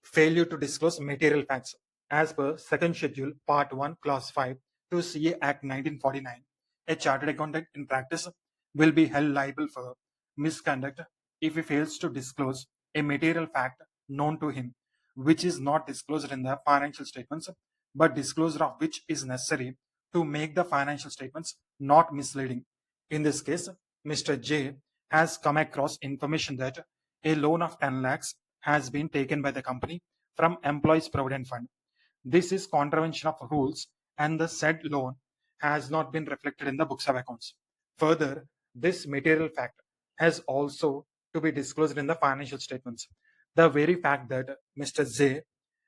Failure to disclose material facts. As per second schedule, part 1, clause 5 to CA Act 1949, a chartered accountant in practice will be held liable for misconduct if he fails to disclose a material fact known to him, which is not disclosed in the financial statements, but disclosure of which is necessary to make the financial statements not misleading. In this case, Mr. J has come across information that a loan of 10 lakhs has been taken by the company from Employees Provident Fund. This is contravention of rules and the said loan has not been reflected in the books of accounts. Further, this material fact has also to be disclosed in the financial statements. The very fact that Mr. J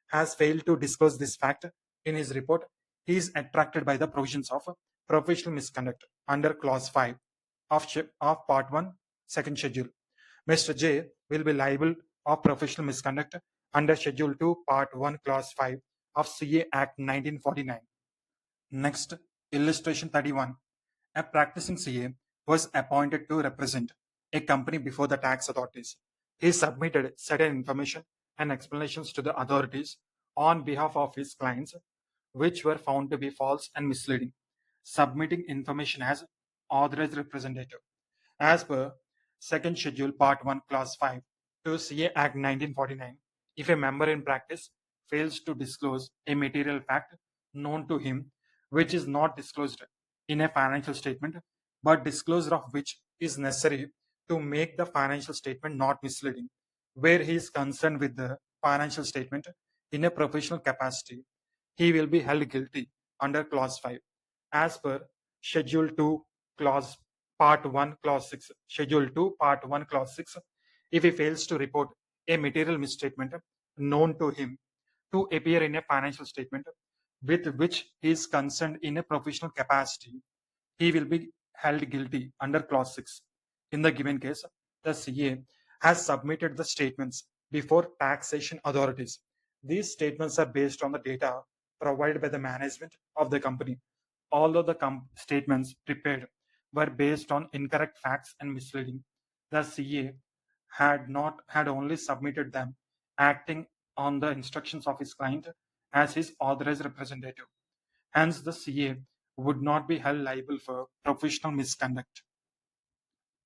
has failed to disclose this fact in his report, he is attracted by the provisions of professional misconduct under clause 5 of part 1 second schedule. Mr. J will be liable of professional misconduct under Schedule 2, Part 1, Clause 5 of CA Act 1949. Next, illustration 31. A practicing CA was appointed to represent a company before the tax authorities. He submitted certain information and explanations to the authorities on behalf of his clients, which were found to be false and misleading. Submitting information as authorized representative. As per second schedule, part 1, clause 5 to CA Act 1949, if a member in practice fails to disclose a material fact known to him which is not disclosed in a financial statement, but disclosure of which is necessary to make the financial statement not misleading, where he is concerned with the financial statement in a professional capacity, he will be held guilty under clause 5 as per schedule 2 clause part 1 clause 6 schedule 2 part 1 clause 6. If he fails to report a material misstatement known to him to appear in a financial statement with which he is concerned in a professional capacity, he will be held guilty under clause 6. In the given case, the CA has submitted the statements before taxation authorities. These statements are based on the data provided by the management of the company. Although the statements prepared were based on incorrect facts and misleading, the CA had only submitted them acting on the instructions of his client as his authorized representative. Hence, the CA would not be held liable for professional misconduct.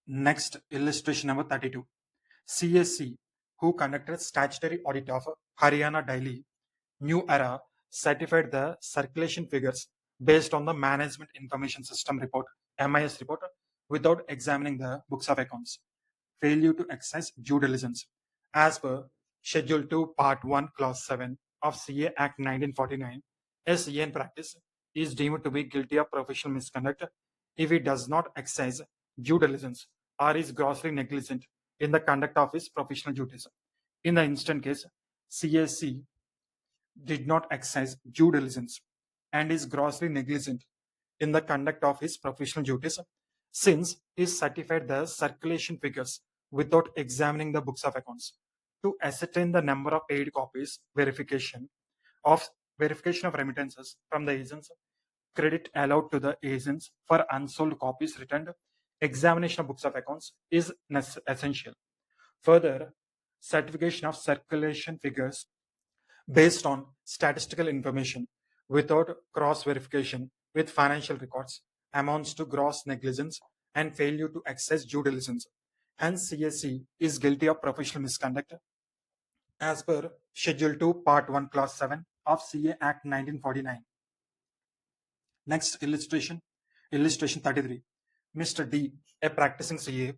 Next, illustration number 32. CSC, who conducted statutory audit of Haryana Daily New Era, certified the circulation figures based on the Management Information System report (MIS) report without examining the books of accounts. Failure to exercise due diligence. As per Schedule 2, Part 1, Clause 7 of CA Act 1949, a CA in practice is deemed to be guilty of professional misconduct if he does not exercise due diligence or is grossly negligent in the conduct of his professional duties. In the instant case, CAC did not exercise due diligence and is grossly negligent in the conduct of his professional duties, since he certified the circulation figures without examining the books of accounts. To ascertain the number of paid copies, of verification of remittances from the agents, credit allowed to the agents for unsold copies returned, examination of books of accounts is essential. Further, certification of circulation figures based on statistical information without cross verification with financial records amounts to gross negligence and failure to exercise due diligence. Hence, CSC is guilty of professional misconduct as per Schedule 2, Part 1, Clause 7 of CA Act 1949. Next illustration 33. Mr. D, a practicing CA,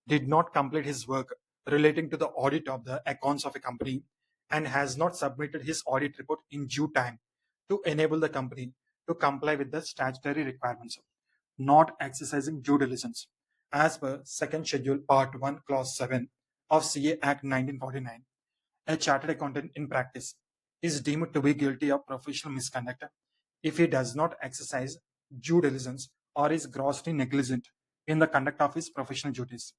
did not complete his work relating to the audit of the accounts of a company and has not submitted his audit report in due time to enable the company to comply with the statutory requirements, not exercising due diligence. As per second schedule, part 1, clause 7 of CA Act 1949, a chartered accountant in practice is deemed to be guilty of professional misconduct if he does not exercise due diligence or is grossly negligent in the conduct of his professional duties.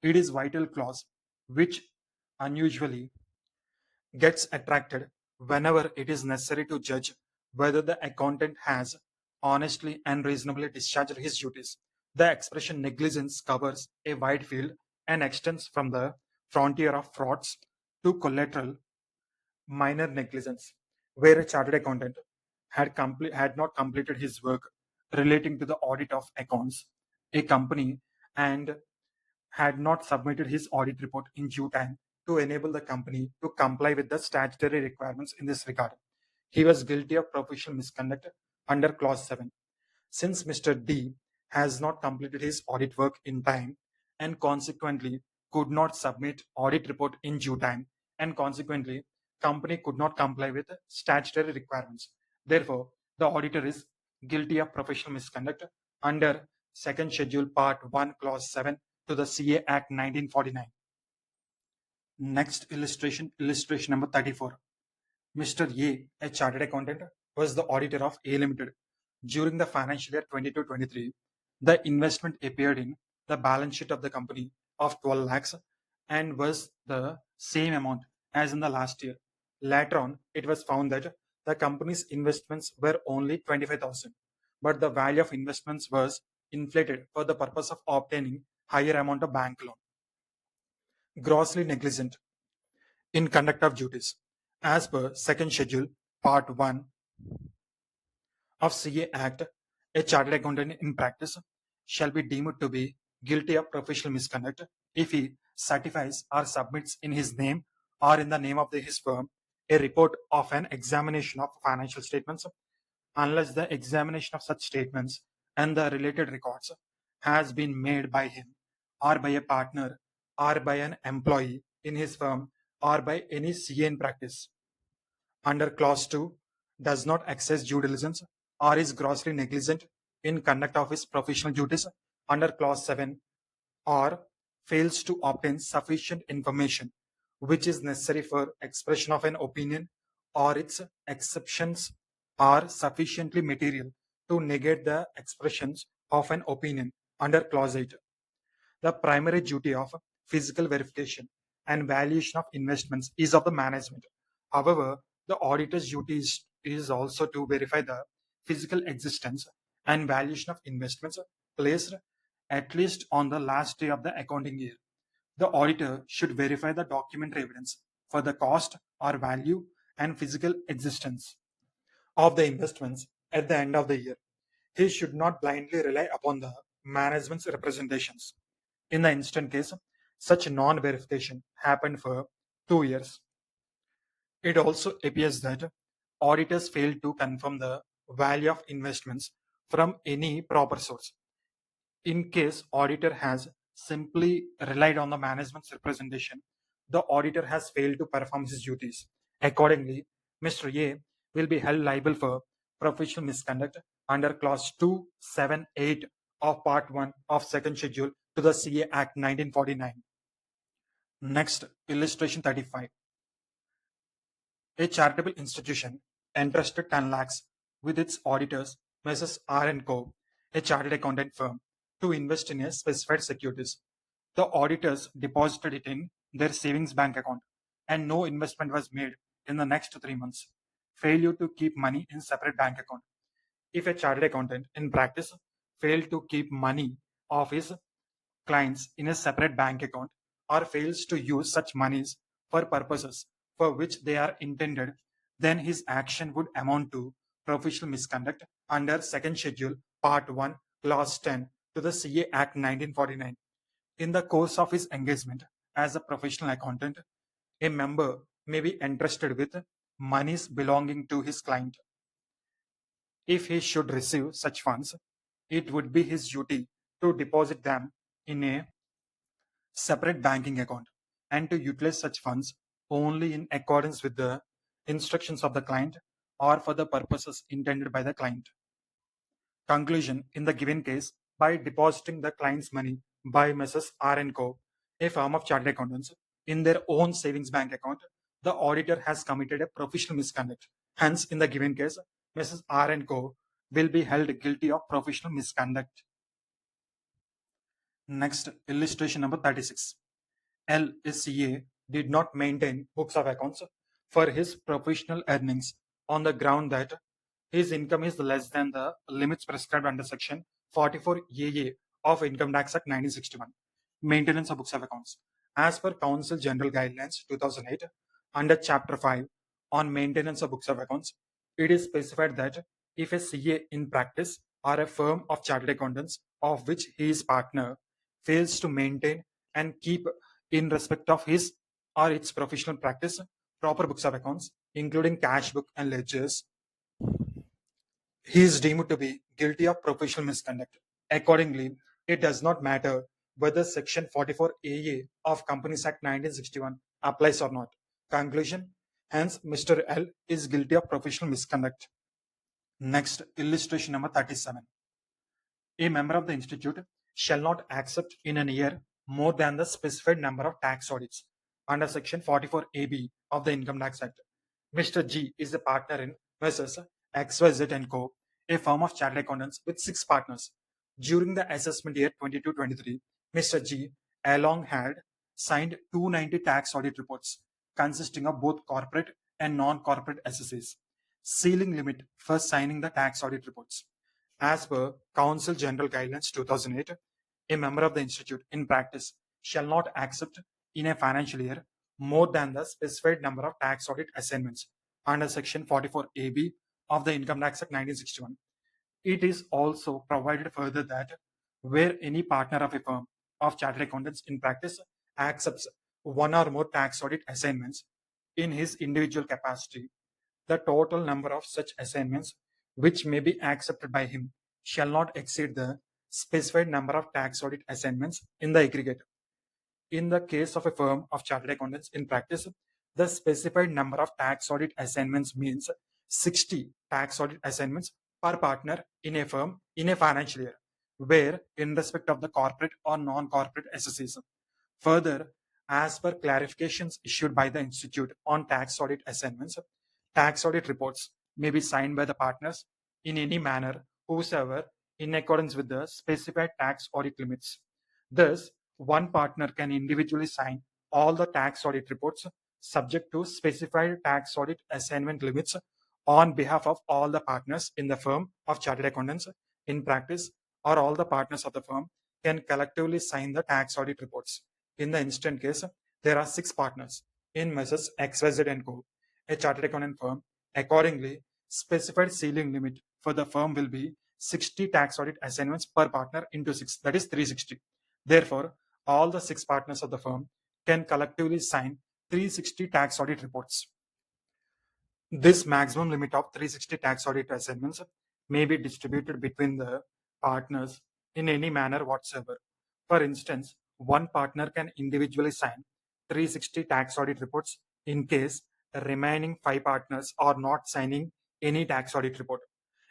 It is vital clause which unusually gets attracted whenever it is necessary to judge whether the accountant has honestly and reasonably discharged his duties. The expression negligence covers a wide field and extends from the frontier of frauds to collateral minor negligence, where a chartered accountant had not completed his work relating to the audit of accounts, a company, and had not submitted his audit report in due time to enable the company to comply with the statutory requirements in this regard. He was guilty of professional misconduct under Clause 7. Since Mr. D has not completed his audit work in time and consequently could not submit audit report in due time and consequently company could not comply with statutory requirements. Therefore, the auditor is guilty of professional misconduct under second schedule part 1 clause 7 to the CA Act 1949. Next illustration number 34. Mr. A chartered accountant, was the auditor of A Limited. During the financial year 22-23, the investment appeared in the balance sheet of the company of 12 lakhs and was the same amount as in the last year. Later on, it was found that the company's investments were only 25,000, but the value of investments was inflated for the purpose of obtaining higher amount of bank loan. Grossly negligent in conduct of duties. As per second schedule, part 1 of CA Act, a chartered accountant in practice shall be deemed to be guilty of professional misconduct if he certifies or submits in his name or in the name of his firm a report of an examination of financial statements, unless the examination of such statements and the related records has been made by him or by a partner or by an employee in his firm or by any CA in practice. Under Clause 2, does not exercise due diligence or is grossly negligent in conduct of his professional duties under Clause 7, or fails to obtain sufficient information which is necessary for expression of an opinion, or its exceptions are sufficiently material to negate the expressions of an opinion under Clause 8. The primary duty of physical verification and valuation of investments is of the management. However, the auditor's duty is also to verify the physical existence and valuation of investments placed at least on the last day of the accounting year. The auditor should verify the documentary evidence for the cost or value and physical existence of the investments at the end of the year. He should not blindly rely upon the management's representations. In the instant case, such non-verification happened for 2 years. It also appears that auditors failed to confirm the value of investments from any proper source. In case auditor has simply relied on the management's representation, the auditor has failed to perform his duties. Accordingly, Mr. A will be held liable for professional misconduct under Clause 2, 7, 8 of Part 1 of Second Schedule to the CA Act 1949. Next, illustration 35. A charitable institution entrusted 10 lakhs with its auditors, Messrs. R & Co., a chartered accountant firm, to invest in a specified securities. The auditors deposited it in their savings bank account, and no investment was made in the next 3 months. Failure to keep money in separate bank account. If a chartered accountant in practice failed to keep money of his clients in a separate bank account or fails to use such monies for purposes for which they are intended, then his action would amount to professional misconduct under second schedule part 1 clause 10 to the CA Act 1949. In the course of his engagement as a professional accountant, a member may be entrusted with monies belonging to his client. If he should receive such funds, it would be his duty to deposit them in a separate banking account and to utilize such funds only in accordance with the instructions of the client or for the purposes intended by the client. Conclusion: in the given case, by depositing the client's money by Messrs. R & Co., a firm of chartered accountants, in their own savings bank account, the auditor has committed a professional misconduct. Hence, in the given case, Messrs. R & Co. will be held guilty of professional misconduct. Next, illustration number 36. LSCA did not maintain books of accounts for his professional earnings on the ground that his income is less than the limits prescribed under Section 44AA of Income Tax Act 1961, Maintenance of Books of Accounts. As per Council General Guidelines 2008, under Chapter 5 on Maintenance of Books of Accounts, it is specified that if a CA in practice or a firm of chartered accountants of which he is partner fails to maintain and keep in respect of his or its professional practice proper books of accounts, including cash book and ledgers, he is deemed to be guilty of professional misconduct. Accordingly, it does not matter whether Section 44AA of Companies Act 1961 applies or not. Conclusion: hence, Mr. L is guilty of professional misconduct. Next, illustration number 37. A member of the institute shall not accept in a year more than the specified number of tax audits under Section 44AB of the Income Tax Act. Mr. G is a partner in Messrs. XYZ & Co., a firm of chartered accountants with 6 partners. During the assessment year 22-23, Mr. G along had signed 290 tax audit reports consisting of both corporate and non-corporate assessees. Ceiling limit for signing the tax audit reports. As per Council General Guidelines 2008, a member of the institute in practice shall not accept in a financial year more than the specified number of tax audit assignments under Section 44AB of the Income Tax Act 1961. It is also provided further that where any partner of a firm of chartered accountants in practice accepts one or more tax audit assignments in his individual capacity, the total number of such assignments which may be accepted by him shall not exceed the specified number of tax audit assignments in the aggregate. In the case of a firm of chartered accountants in practice, the specified number of tax audit assignments means 60 tax audit assignments per partner in a firm in a financial year, where in respect of the corporate or non-corporate assessees. Further, as per clarifications issued by the Institute on tax audit assignments, tax audit reports may be signed by the partners in any manner whosoever in accordance with the specified tax audit limits. Thus, one partner can individually sign all the tax audit reports subject to specified tax audit assignment limits on behalf of all the partners in the firm of chartered accountants in practice, or all the partners of the firm can collectively sign the tax audit reports. In the instant case, there are 6 partners in Messrs. XYZ & Co., a chartered accountant firm. Accordingly, specified ceiling limit for the firm will be 60 tax audit assignments per partner into 6, that is 360. Therefore, all the 6 partners of the firm can collectively sign 360 tax audit reports. This maximum limit of 360 tax audit assignments may be distributed between the partners in any manner whatsoever. For instance, one partner can individually sign 360 tax audit reports in case the remaining 5 partners are not signing any tax audit report.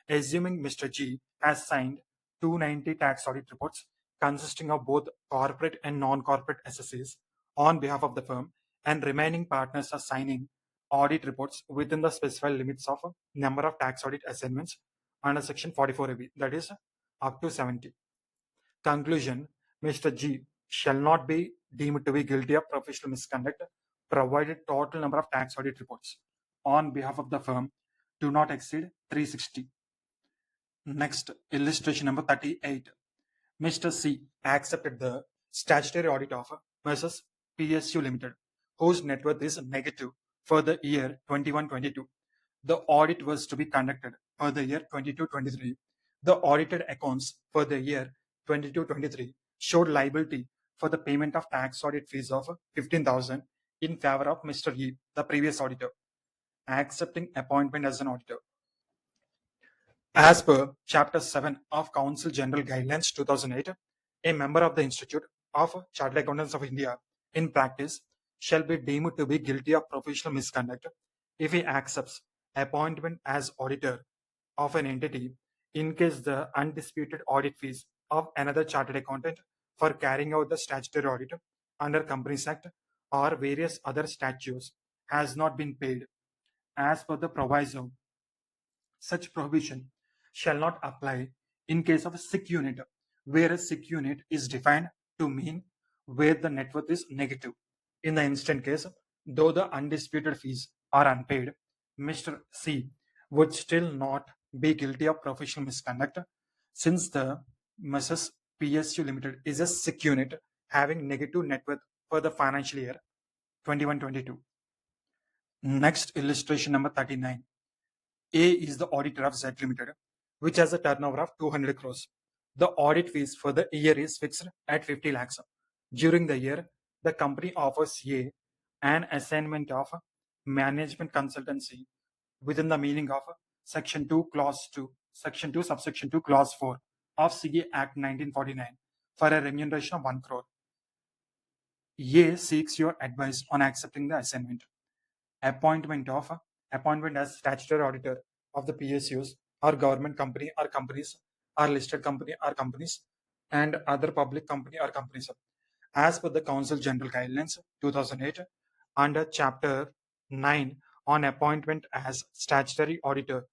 Assuming Mr. G has signed 290 tax audit reports consisting of both corporate and non-corporate assessees on behalf of the firm, and remaining partners are signing audit reports within the specified limits of number of tax audit assignments under Section 44AB, that is up to 70. Conclusion: Mr. G shall not be deemed to be guilty of professional misconduct provided total number of tax audit reports on behalf of the firm do not exceed 360. Next, illustration number 38. Mr. C accepted the statutory audit of Messrs. PSU Limited, whose net worth is negative for the year 21-22. The audit was to be conducted for the year 22-23. The audited accounts for the year 22-23 showed liability for the payment of tax audit fees of 15,000 in favor of Mr. E, the previous auditor, accepting appointment as an auditor. As per Chapter 7 of Council General Guidelines 2008, a member of the Institute of Chartered Accountants of India in practice shall be deemed to be guilty of professional misconduct if he accepts appointment as auditor of an entity in case the undisputed audit fees of another chartered accountant for carrying out the statutory audit under Companies Act or various other statutes has not been paid. As per the proviso, such prohibition shall not apply in case of a sick unit, where a sick unit is defined to mean where the net worth is negative. In the instant case, though the undisputed fees or unpaid, Mr. C would still not be guilty of professional misconduct since the Mrs. PSU Limited is a sick unit having negative net worth for the financial year 21-22. Next, illustration number 39. A is the auditor of Z Limited, which has a turnover of 200 crores. The audit fees for the year is fixed at 50 lakhs. During the year, the company offers A an assignment of management consultancy within the meaning of Section 2, Clause 2, Section 2, Subsection 2, Clause 4 of CA Act 1949 for a remuneration of 1 crore. A seeks your advice on accepting the assignment. Appointment as statutory auditor of the PSUs or government company or companies or listed company or companies and other public company or companies. As per the Council General Guidelines 2008 under Chapter 9 on appointment as statutory auditor,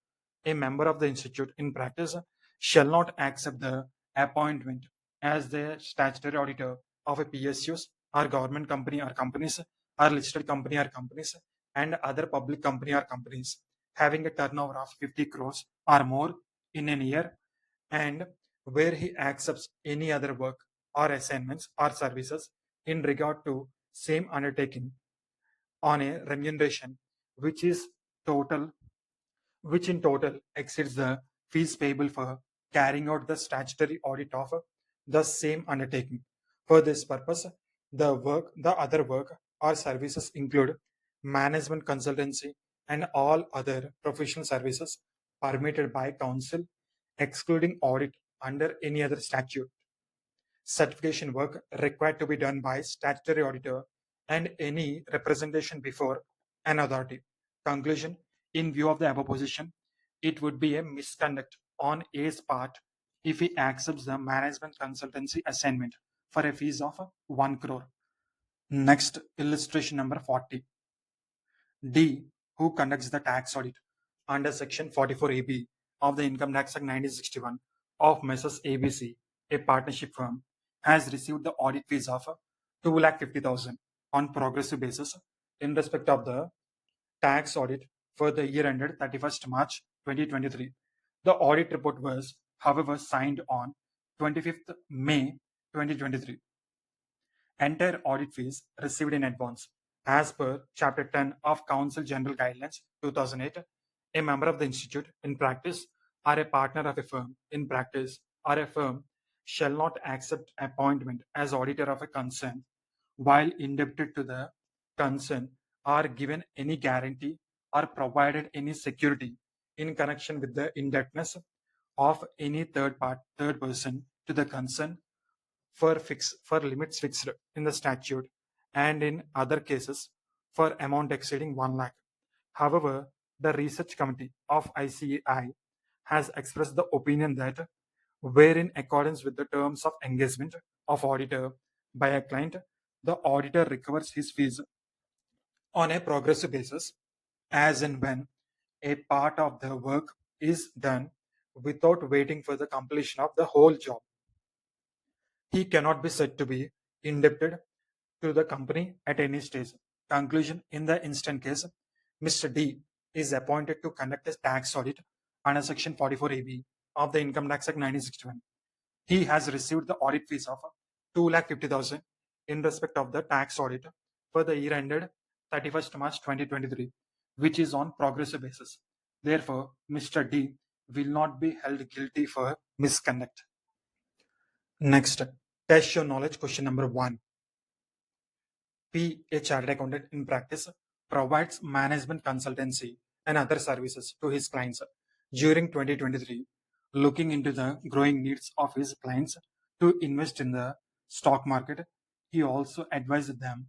a member of the institute in practice shall not accept the appointment as the statutory auditor of a PSUs or government company or companies or listed company or companies and other public company or companies having a turnover of 50 crores or more in a year, and where he accepts any other work or assignments or services in regard to same undertaking on a remuneration which is total which in total exceeds the fees payable for carrying out the statutory audit of the same undertaking. For this purpose, the other work or services include management consultancy and all other professional services permitted by council, excluding audit under any other statute. Certification work required to be done by statutory auditor and any representation before an authority. Conclusion: in view of the above position, it would be a misconduct on A's part if he accepts the management consultancy assignment for a fees of 1 crore. Next, illustration number 40. D. Who conducts the tax audit under Section 44AB of the Income Tax Act 1961 of Messrs. ABC, a partnership firm, has received the audit fees of 2,50,000 on progressive basis in respect of the tax audit for the year ended 31st March 2023. The audit report was, however, signed on 25th May 2023. Entire audit fees received in advance. As per Chapter 10 of Council General Guidelines 2008, a member of the institute in practice or a partner of a firm in practice or a firm shall not accept appointment as auditor of a concern while indebted to the concern or given any guarantee or provided any security in connection with the indebtedness of any third person to the concern for limits fixed in the statute and in other cases for amount exceeding 1 lakh. However, the research committee of ICAI has expressed the opinion that where in accordance with the terms of engagement of auditor by a client, the auditor recovers his fees on a progressive basis as and when a part of the work is done without waiting for the completion of the whole job. He cannot be said to be indebted to the company at any stage. Conclusion: in the instant case, Mr. D is appointed to conduct a tax audit under Section 44AB of the Income Tax Act 1961. He has received the audit fees of 2,50,000 in respect of the tax audit for the year ended 31st March 2023, which is on progressive basis. Therefore, Mr. D will not be held guilty for misconduct. Next, test your knowledge question number 1. P, a chartered accountant in practice, provides management consultancy and other services to his clients. During 2023, looking into the growing needs of his clients to invest in the stock market, he also advised them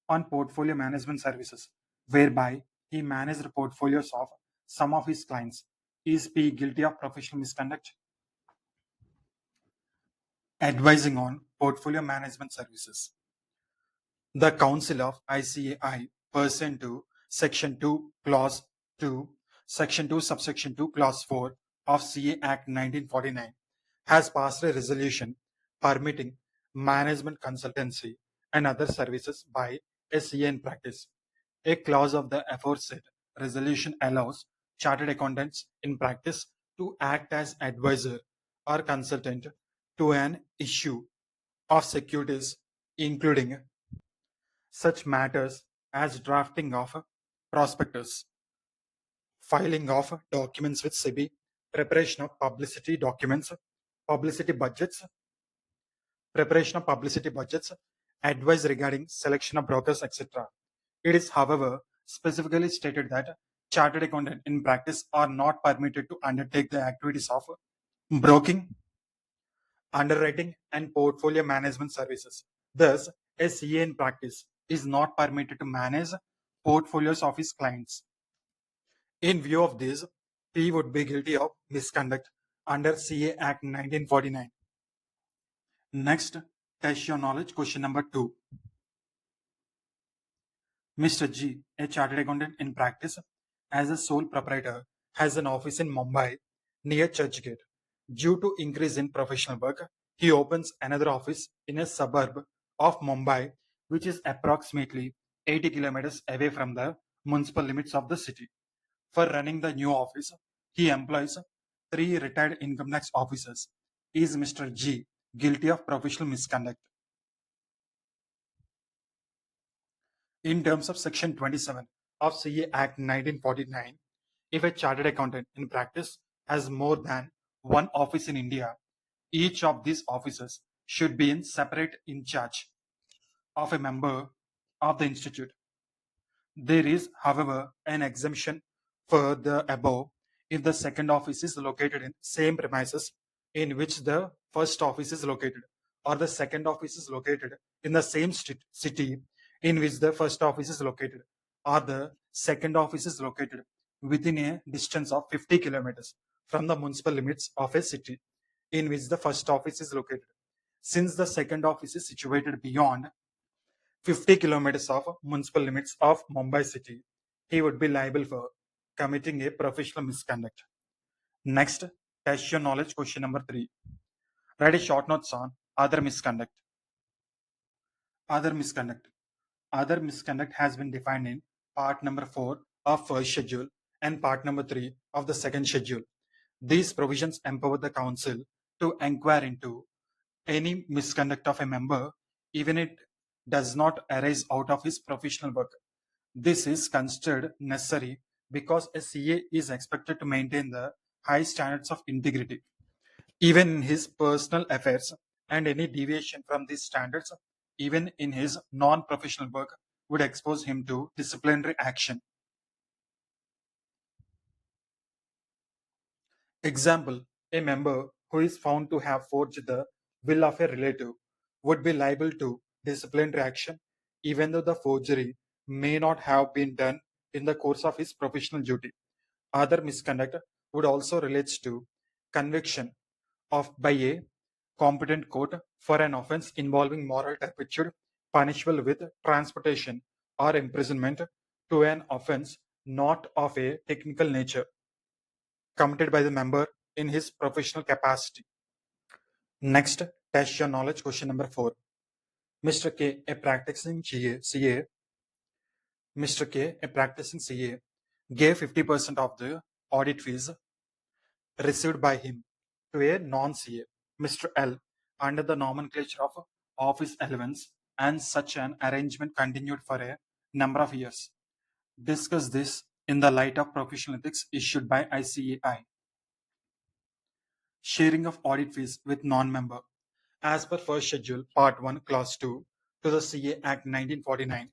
on portfolio management services, whereby he managed portfolios of some of his clients. Is P guilty of professional misconduct? Advising on portfolio management services. The Council of ICAI, pursuant to Section 2, Clause 2, Section 2, Subsection 2, Clause 4 of CA Act 1949, has passed a resolution permitting management consultancy and other services by a CA in practice. A clause of the aforesaid resolution allows chartered accountants in practice to act as advisor or consultant to an issue of securities, including such matters as drafting of prospectus, filing of documents with SEBI, preparation of publicity documents, publicity budgets, preparation of publicity budgets, advice regarding selection of brokers, etc. It is, however, specifically stated that chartered accountant in practice are not permitted to undertake the activities of broking, underwriting, and portfolio management services. Thus, a CA in practice is not permitted to manage portfolios of his clients. In view of this, P would be guilty of misconduct under CA Act 1949. Next, test your knowledge. Question number 2. Mr. G, a chartered accountant in practice, as a sole proprietor, has an office in Mumbai near Churchgate. Due to increase in professional work, he opens another office in a suburb of Mumbai, which is approximately 80 kilometers away from the municipal limits of the city. For running the new office, he employs 3 retired income tax officers. Is Mr. G guilty of professional misconduct? In terms of Section 27 of CA Act 1949, if a chartered accountant in practice has more than one office in India, each of these offices should be in separate in charge of a member of the institute. There is, however, an exemption for the above if the second office is located in same premises in which the first office is located, or the second office is located in the same city in which the first office is located, or the second office is located within a distance of 50 kilometers from the municipal limits of a city in which the first office is located. Since the second office is situated beyond 50 kilometers of municipal limits of Mumbai city, he would be liable for committing a professional misconduct. Next, test your knowledge. Question number 3. Write a short notes on other misconduct. Other misconduct. Other misconduct has been defined in part number 4 of first schedule and part number 3 of the second schedule. These provisions empower the council to inquire into any misconduct of a member, even it does not arise out of his professional work. This is considered necessary because a CA is expected to maintain the high standards of integrity, even in his personal affairs, and any deviation from these standards, even in his non professional work, would expose him to disciplinary action. Example: a member who is found to have forged the will of a relative would be liable to disciplinary action even though the forgery may not have been done in the course of his professional duty. Other misconduct would also relate to conviction of by a competent court for an offense involving moral turpitude punishable with transportation or imprisonment to an offense not of a technical nature committed by the member in his professional capacity. Next, test your knowledge. Question number 4. Mr. K, a practicing CA, Mr. K, a practicing CA, gave 50% of the audit fees received by him to a non-CA, Mr. L, under the nomenclature of office allowance, and such an arrangement continued for a number of years. Discuss this in the light of professional ethics issued by ICAI. Sharing of audit fees with non-member. As per first schedule, part 1, clause 2 to the CA Act 1949,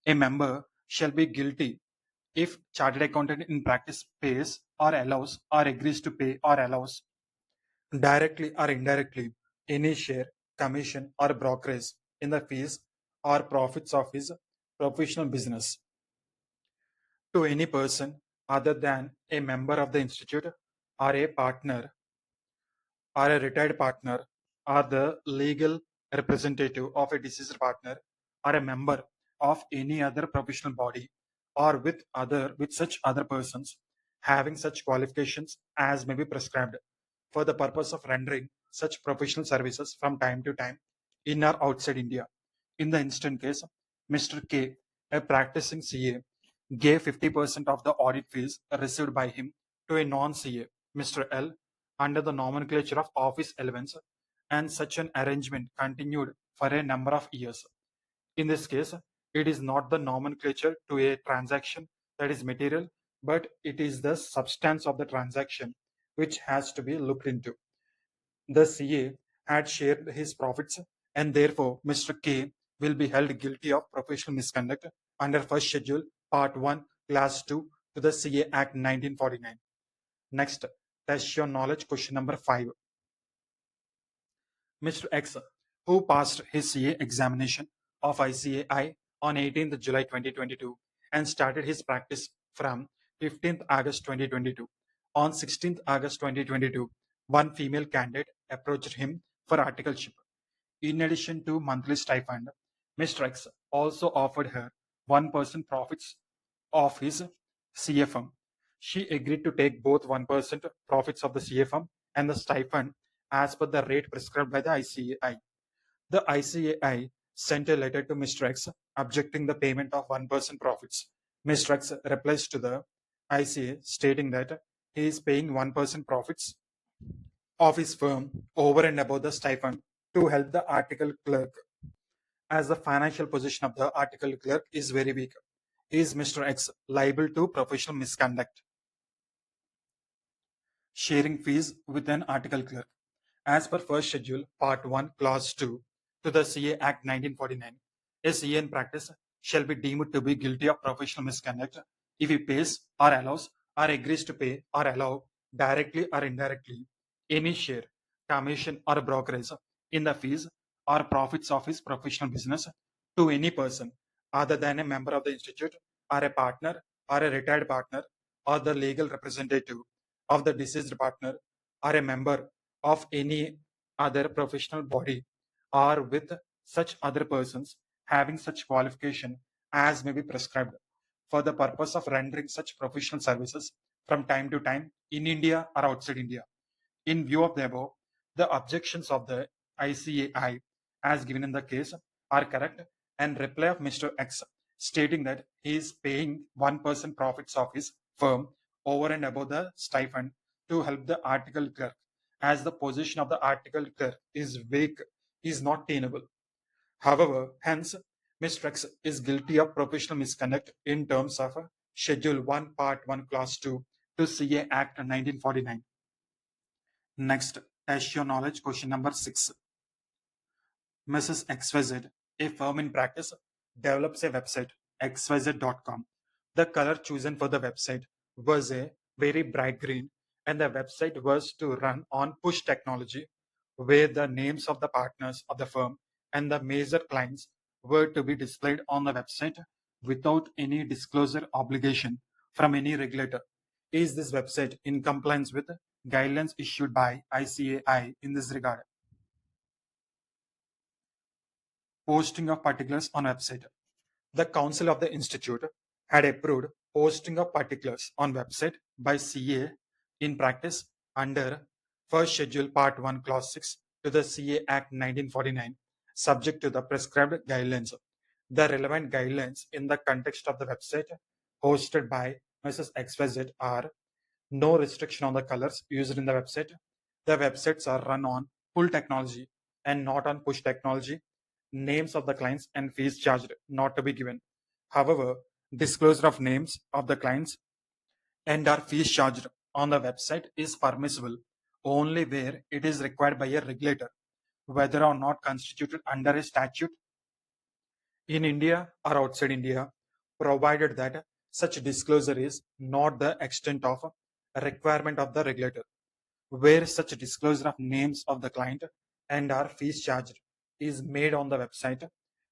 a member shall be guilty if chartered accountant in practice pays or allows or agrees to pay or allows directly or indirectly any share, commission or brokerage in the fees or profits of his professional business to any person other than a member of the institute or a partner or a retired partner or the legal representative of a deceased partner or a member of any other professional body or with such other persons having such qualifications as may be prescribed for the purpose of rendering such professional services from time to time in or outside India. In the instant case, Mr. K, a practicing CA, gave 50% of the audit fees received by him to a non-CA, Mr. L, under the nomenclature of office elements, and such an arrangement continued for a number of years. In this case, it is not the nomenclature to a transaction that is material, but it is the substance of the transaction which has to be looked into. The CA had shared his profits, and therefore Mr. K will be held guilty of professional misconduct under First Schedule, Part 1, Class 2 to the CA Act 1949. Next, test your knowledge question number 5. Mr. X, who passed his CA examination of ICAI on 18th July 2022 and started his practice from 15th August 2022. On 16th August 2022, one female candidate approached him for articleship. In addition to monthly stipend, Mr. X also offered her 1% profits of his CFM. She agreed to take both 1% profits of the CFM and the stipend as per the rate prescribed by the ICAI. The ICAI sent a letter to Mr. X objecting the payment of 1% profits. Mr. X replies to the ICA stating that he is paying 1% profits of his firm over and above the stipend to help the article clerk, as the financial position of the article clerk is very weak. Is Mr. X liable to professional misconduct? Sharing fees with an article clerk. As per First Schedule, Part 1, Clause 2 to the CA Act 1949, a CA in practice shall be deemed to be guilty of professional misconduct if he pays or allows or agrees to pay or allow directly or indirectly any share, commission or brokerage in the fees or profits of his professional business to any person other than a member of the institute or a partner or a retired partner or the legal representative of the deceased partner or a member of any other professional body or with such other persons having such qualification as may be prescribed for the purpose of rendering such professional services from time to time in India or outside India. In view of the above, the objections of the ICAI as given in the case are correct, and reply of Mr. X stating that he is paying 1% profits of his firm over and above the stipend to help the article clerk, as the position of the article clerk is weak, is not tenable. However, hence, Mr. X is guilty of professional misconduct in terms of Schedule 1, Part 1, Clause 2 to CA Act 1949. Next, test your knowledge question number 6. Mrs. XYZ, a firm in practice, develops a website, xyz.com. The color chosen for the website was a very bright green, and the website was to run on push technology, where the names of the partners of the firm and the major clients were to be displayed on the website without any disclosure obligation from any regulator. Is this website in compliance with guidelines issued by ICAI in this regard? Posting of particulars on website. The Council of the Institute had approved posting of particulars on website by CA in practice under First Schedule Part 1 Clause 6 to the CA Act 1949, subject to the prescribed guidelines. The relevant guidelines in the context of the website hosted by Mrs. XYZ are: no restriction on the colors used in the website. The websites are run on pull technology and not on push technology. Names of the clients and fees charged not to be given. However, disclosure of names of the clients and or fees charged on the website is permissible only where it is required by a regulator, whether or not constituted under a statute in India or outside India, provided that such disclosure is not the extent of a requirement of the regulator. Where such disclosure of names of the client and or fees charged is made on the website,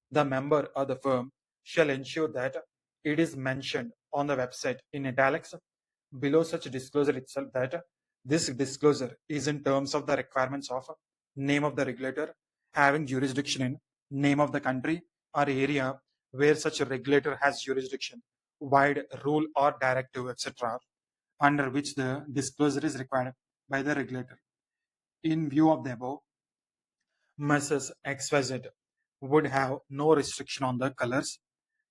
the member of the firm shall ensure that it is mentioned on the website in italics below such disclosure itself that this disclosure is in terms of the requirements of name of the regulator having jurisdiction in, name of the country or area where such a regulator has jurisdiction, wide rule or directive, etc., under which the disclosure is required by the regulator. In view of the above, Mrs. XYZ would have no restriction on the colors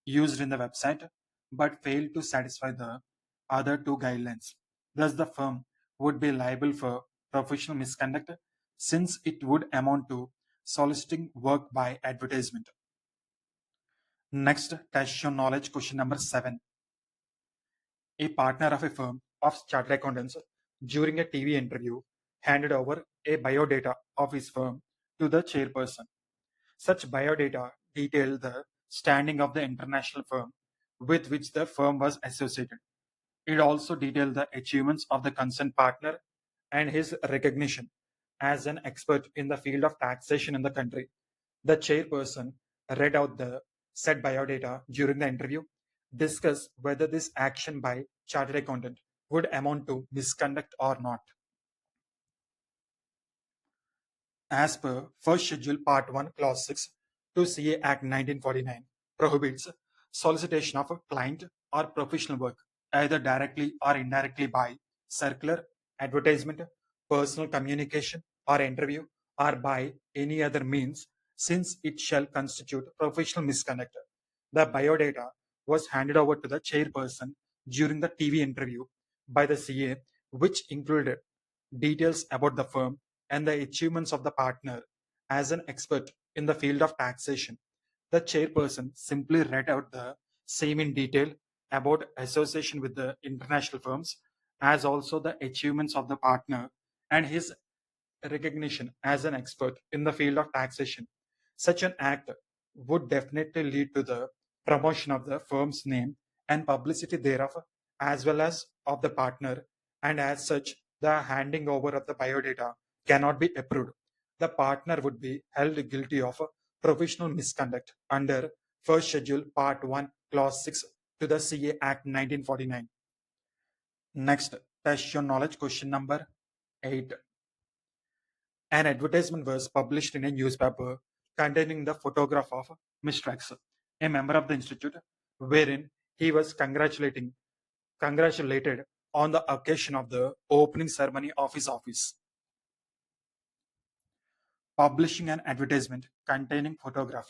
used in the website, but failed to satisfy the other two guidelines. Thus, the firm would be liable for professional misconduct since it would amount to soliciting work by advertisement. Next, test your knowledge question number 7. A partner of a firm of chartered accountants during a TV interview handed over a biodata of his firm to the chairperson. Such biodata detailed the standing of the international firm with which the firm was associated. It also detailed the achievements of the concerned partner and his recognition as an expert in the field of taxation in the country. The chairperson read out the said biodata during the interview, discussed whether this action by chartered accountant would amount to misconduct or not. As per First Schedule Part 1, Clause 6 to CA Act 1949, prohibits solicitation of a client or professional work either directly or indirectly by circular, advertisement, personal communication, or interview, or by any other means, since it shall constitute professional misconduct. The biodata was handed over to the chairperson during the TV interview by the CA, which included details about the firm and the achievements of the partner as an expert in the field of taxation. The chairperson simply read out the same in detail about association with the international firms, as also the achievements of the partner and his recognition as an expert in the field of taxation. Such an act would definitely lead to the promotion of the firm's name and publicity thereof, as well as of the partner, and as such, the handing over of the biodata cannot be approved. The partner would be held guilty of professional misconduct under First Schedule Part 1, Clause 6 to the CA Act 1949. Next, test your knowledge question number 8. An advertisement was published in a newspaper containing the photograph of Mr. X, a member of the institute, wherein he was congratulated on the occasion of the opening ceremony of his office. Publishing an advertisement containing photograph.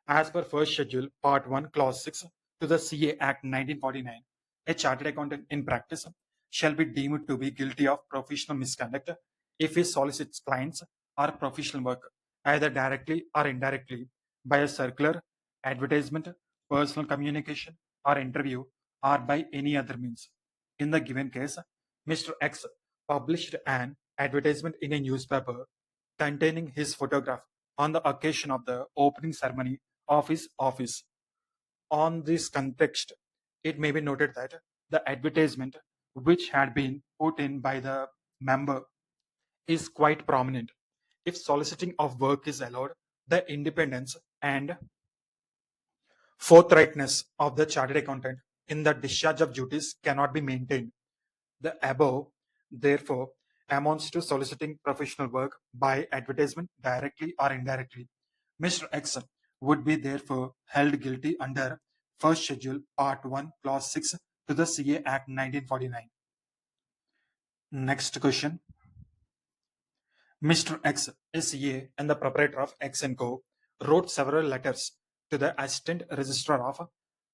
As per First Schedule, Part 1, Clause 6 to the CA Act 1949, a chartered accountant in practice shall be deemed to be guilty of professional misconduct if he solicits clients or professional work, either directly or indirectly, by a circular, advertisement, personal communication, or interview, or by any other means. In the given case, Mr. X published an advertisement in a newspaper containing his photograph on the occasion of the opening ceremony of his office. On this context, it may be noted that the advertisement which had been put in by the member is quite prominent. If soliciting of work is allowed, the independence and forthrightness of the chartered accountant in the discharge of duties cannot be maintained. The above, therefore, amounts to soliciting professional work by advertisement directly or indirectly. Mr. X would be therefore held guilty under First Schedule Part 1, Clause 6 to the CA Act 1949. Next question. Mr. X, a CA and the proprietor of X & Co., wrote several letters to the Assistant Registrar of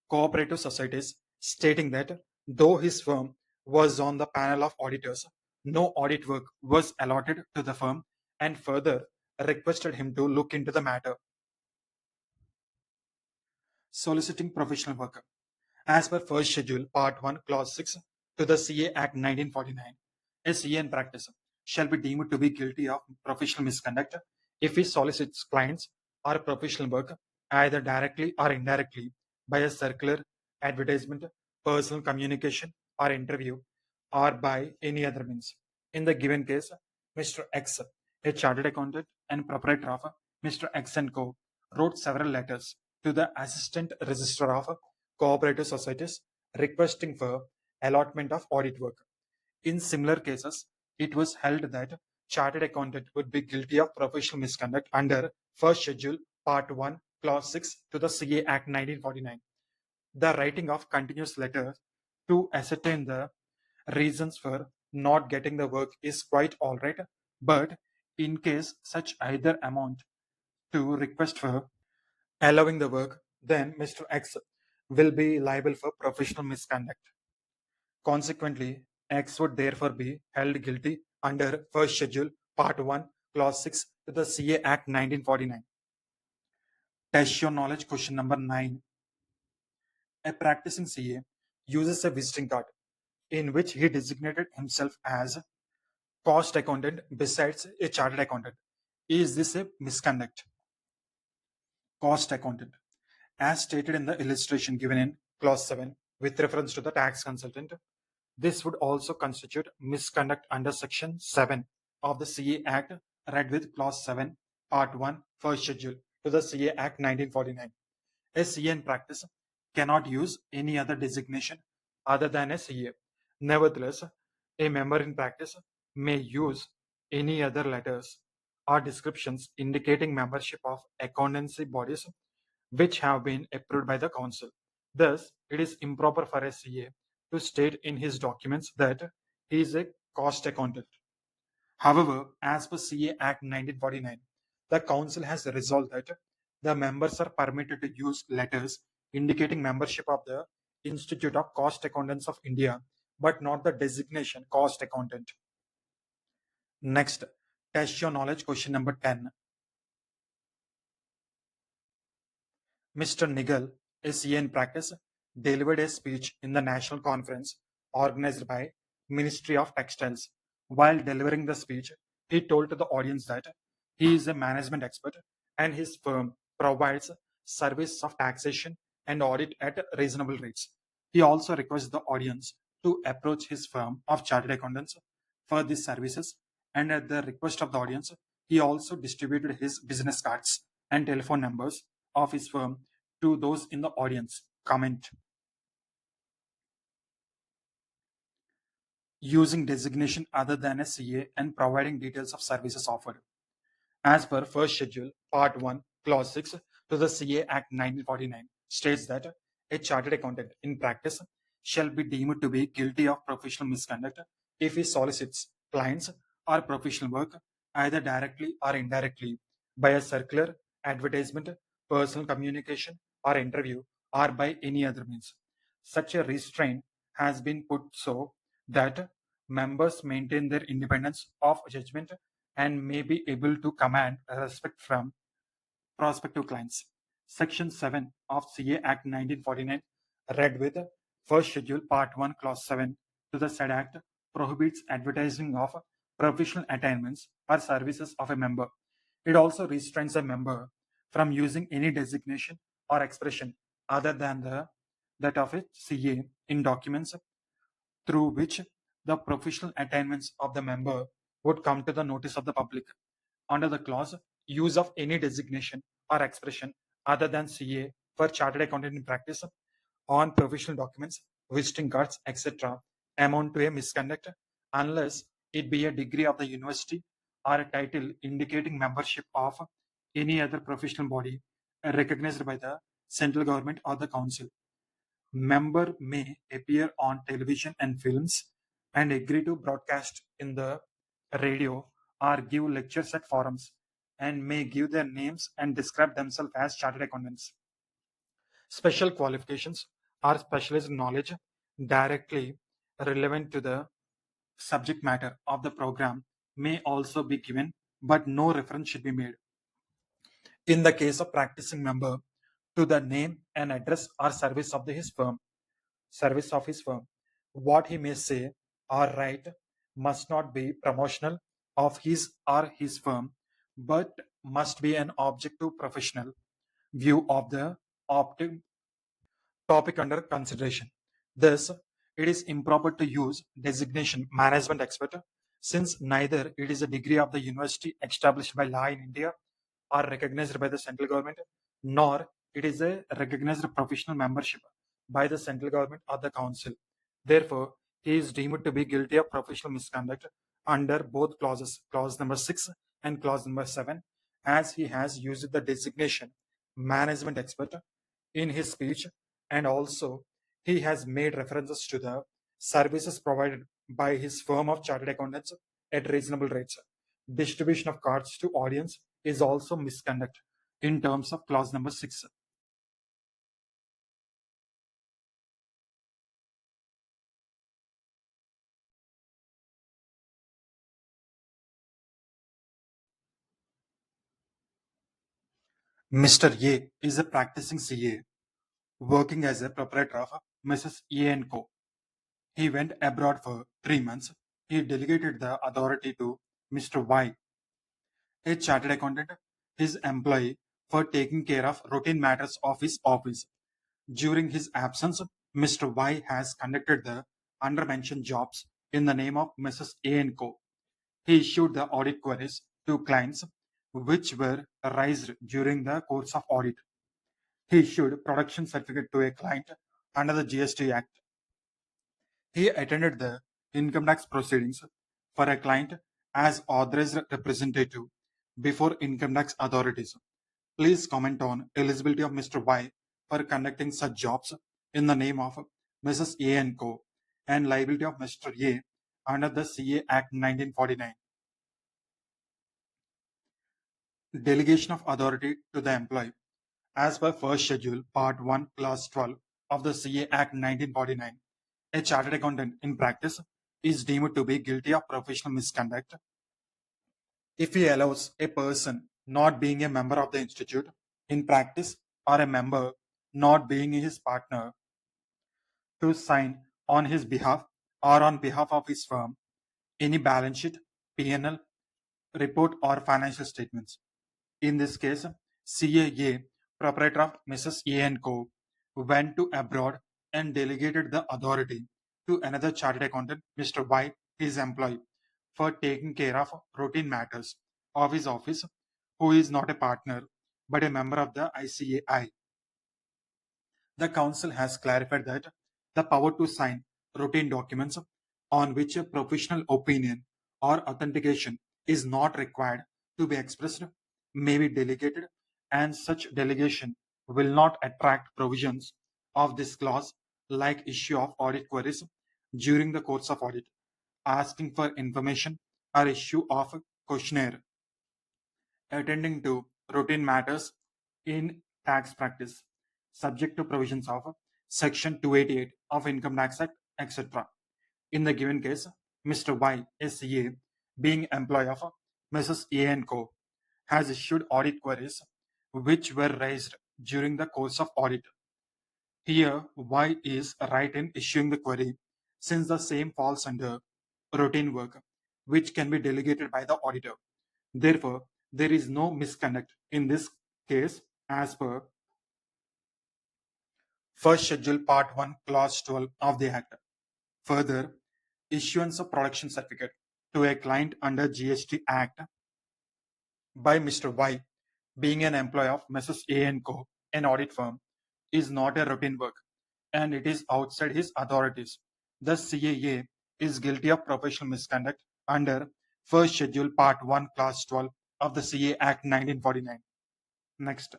Cooperative Societies stating that though his firm was on the panel of auditors, no audit work was allotted to the firm, and further requested him to look into the matter. Soliciting professional work. As per First Schedule, Part 1, Clause 6 to the CA Act 1949, a CA in practice shall be deemed to be guilty of professional misconduct if he solicits clients or professional work either directly or indirectly by a circular, advertisement, personal communication, or interview, or by any other means. In the given case, Mr. X, a chartered accountant and proprietor of Mr. X & Co., wrote several letters to the Assistant Registrar of Cooperative Societies requesting for allotment of audit work. In similar cases, it was held that chartered accountant would be guilty of professional misconduct under First Schedule, Part 1, Clause 6 to the CA Act 1949. The writing of continuous letters to ascertain the reasons for not getting the work is quite all right, but in case such either amount to request for allowing the work, then Mr. X will be liable for professional misconduct. Consequently, X would therefore be held guilty under First Schedule, Part 1, Clause 6 to the CA Act 1949. Test your knowledge question number 9. A practicing CA uses a visiting card in which he designated himself as cost accountant besides a chartered accountant. Is this a misconduct? Cost accountant. As stated in the illustration given in Clause 7 with reference to the tax consultant, this would also constitute misconduct under Section 7 of the CA Act, read with Clause 7, Part 1, First Schedule to the CA Act 1949. A CA in practice cannot use any other designation other than a CA. Nevertheless, a member in practice may use any other letters or descriptions indicating membership of accountancy bodies which have been approved by the council. Thus, it is improper for a CA to state in his documents that he is a cost accountant. However, as per CA Act 1949, the council has resolved that the members are permitted to use letters indicating membership of the Institute of Cost Accountants of India, but not the designation cost accountant. Next, test your knowledge question number 10. Mr. Nigel, a CA in practice, delivered a speech in the national conference organized by Ministry of Textiles. While delivering the speech, he told to the audience that he is a management expert and his firm provides service of taxation and audit at reasonable rates. He also requests the audience to approach his firm of chartered accountants for these services, and at the request of the audience, he also distributed his business cards and telephone numbers of his firm to those in the audience. Comment. Using designation other than a CA and providing details of services offered. As per First Schedule, Part 1, Clause 6 to the CA Act 1949 states that a chartered accountant in practice shall be deemed to be guilty of professional misconduct if he solicits clients or professional work either directly or indirectly by a circular, advertisement, personal communication, or interview, or by any other means. Such a restraint has been put so that members maintain their independence of judgment and may be able to command respect from prospective clients. Section 7 of CA Act 1949, read with First Schedule Part 1 Clause 7 to the said Act, prohibits advertising of professional attainments or services of a member. It also restrains a member from using any designation or expression other than that of a CA in documents through which the professional attainments of the member would come to the notice of the public. Under the clause, use of any designation or expression other than CA for chartered accountant in practice on professional documents, visiting cards, etc., amount to a misconduct unless it be a degree of the university or a title indicating membership of any other professional body recognized by the central government or the council. Member may appear on television and films and agree to broadcast in the radio or give lectures at forums and may give their names and describe themselves as chartered accountants. Special qualifications or specialized knowledge directly relevant to the subject matter of the program may also be given, but no reference should be made. In the case of practicing member, to the name and address or service of his firm, what he may say or write must not be promotional of his or his firm, but must be an objective professional view of the topic under consideration. Thus, it is improper to use designation management expert since neither it is a degree of the university established by law in India or recognized by the central government, nor it is a recognized professional membership by the central government or the council. Therefore, he is deemed to be guilty of professional misconduct under both clauses, clause number 6 and clause number 7, as he has used the designation management expert in his speech, and also he has made references to the services provided by his firm of chartered accountants at reasonable rates. Distribution of cards to audience is also misconduct in terms of clause number 6. Mr. A is a practicing CA working as a proprietor of Mrs. A and Co. He went abroad for 3 months. He delegated the authority to Mr. Y, a chartered accountant, his employee, for taking care of routine matters of his office. During his absence, Mr. Y has conducted the undermentioned jobs in the name of Mrs. A and Co. He issued the audit queries to clients which were raised during the course of audit. He issued production certificate to a client under the GST Act. He attended the income tax proceedings for a client as authorized representative before income tax authorities. Please comment on eligibility of Mr. Y for conducting such jobs in the name of Mrs. A and Co. and liability of Mr. A under the CA Act 1949. Delegation of authority to the employee. As per first schedule, part 1, clause 12 of the CA Act 1949, a chartered accountant in practice is deemed to be guilty of professional misconduct if he allows a person not being a member of the institute in practice or a member not being his partner to sign on his behalf or on behalf of his firm any balance sheet, P&L, report or financial statements. In this case, CAA, proprietor of Mrs. A and Co., went to abroad and delegated the authority to another chartered accountant, Mr. Y, his employee, for taking care of routine matters of his office, who is not a partner but a member of the ICAI. The Council has clarified that the power to sign routine documents on which a professional opinion or authentication is not required to be expressed may be delegated, and such delegation will not attract provisions of this clause like issue of audit queries during the course of audit, asking for information, or issue of a questionnaire, attending to routine matters in tax practice, subject to provisions of Section 288 of Income Tax Act, etc. In the given case, Mr. Y, a CA, being employee of Mrs. A and Co., has issued audit queries which were raised during the course of audit. Here, Y is right in issuing the query since the same falls under routine work, which can be delegated by the auditor. Therefore, there is no misconduct in this case as per First Schedule Part 1, Clause 12 of the Act. Further, issuance of production certificate to a client under GST Act by Mr. Y, being an employee of Mrs. A and Co., an audit firm, is not a routine work and it is outside his authorities. Thus, CAA is guilty of professional misconduct under First Schedule Part 1, Clause 12 of the CA Act 1949. Next,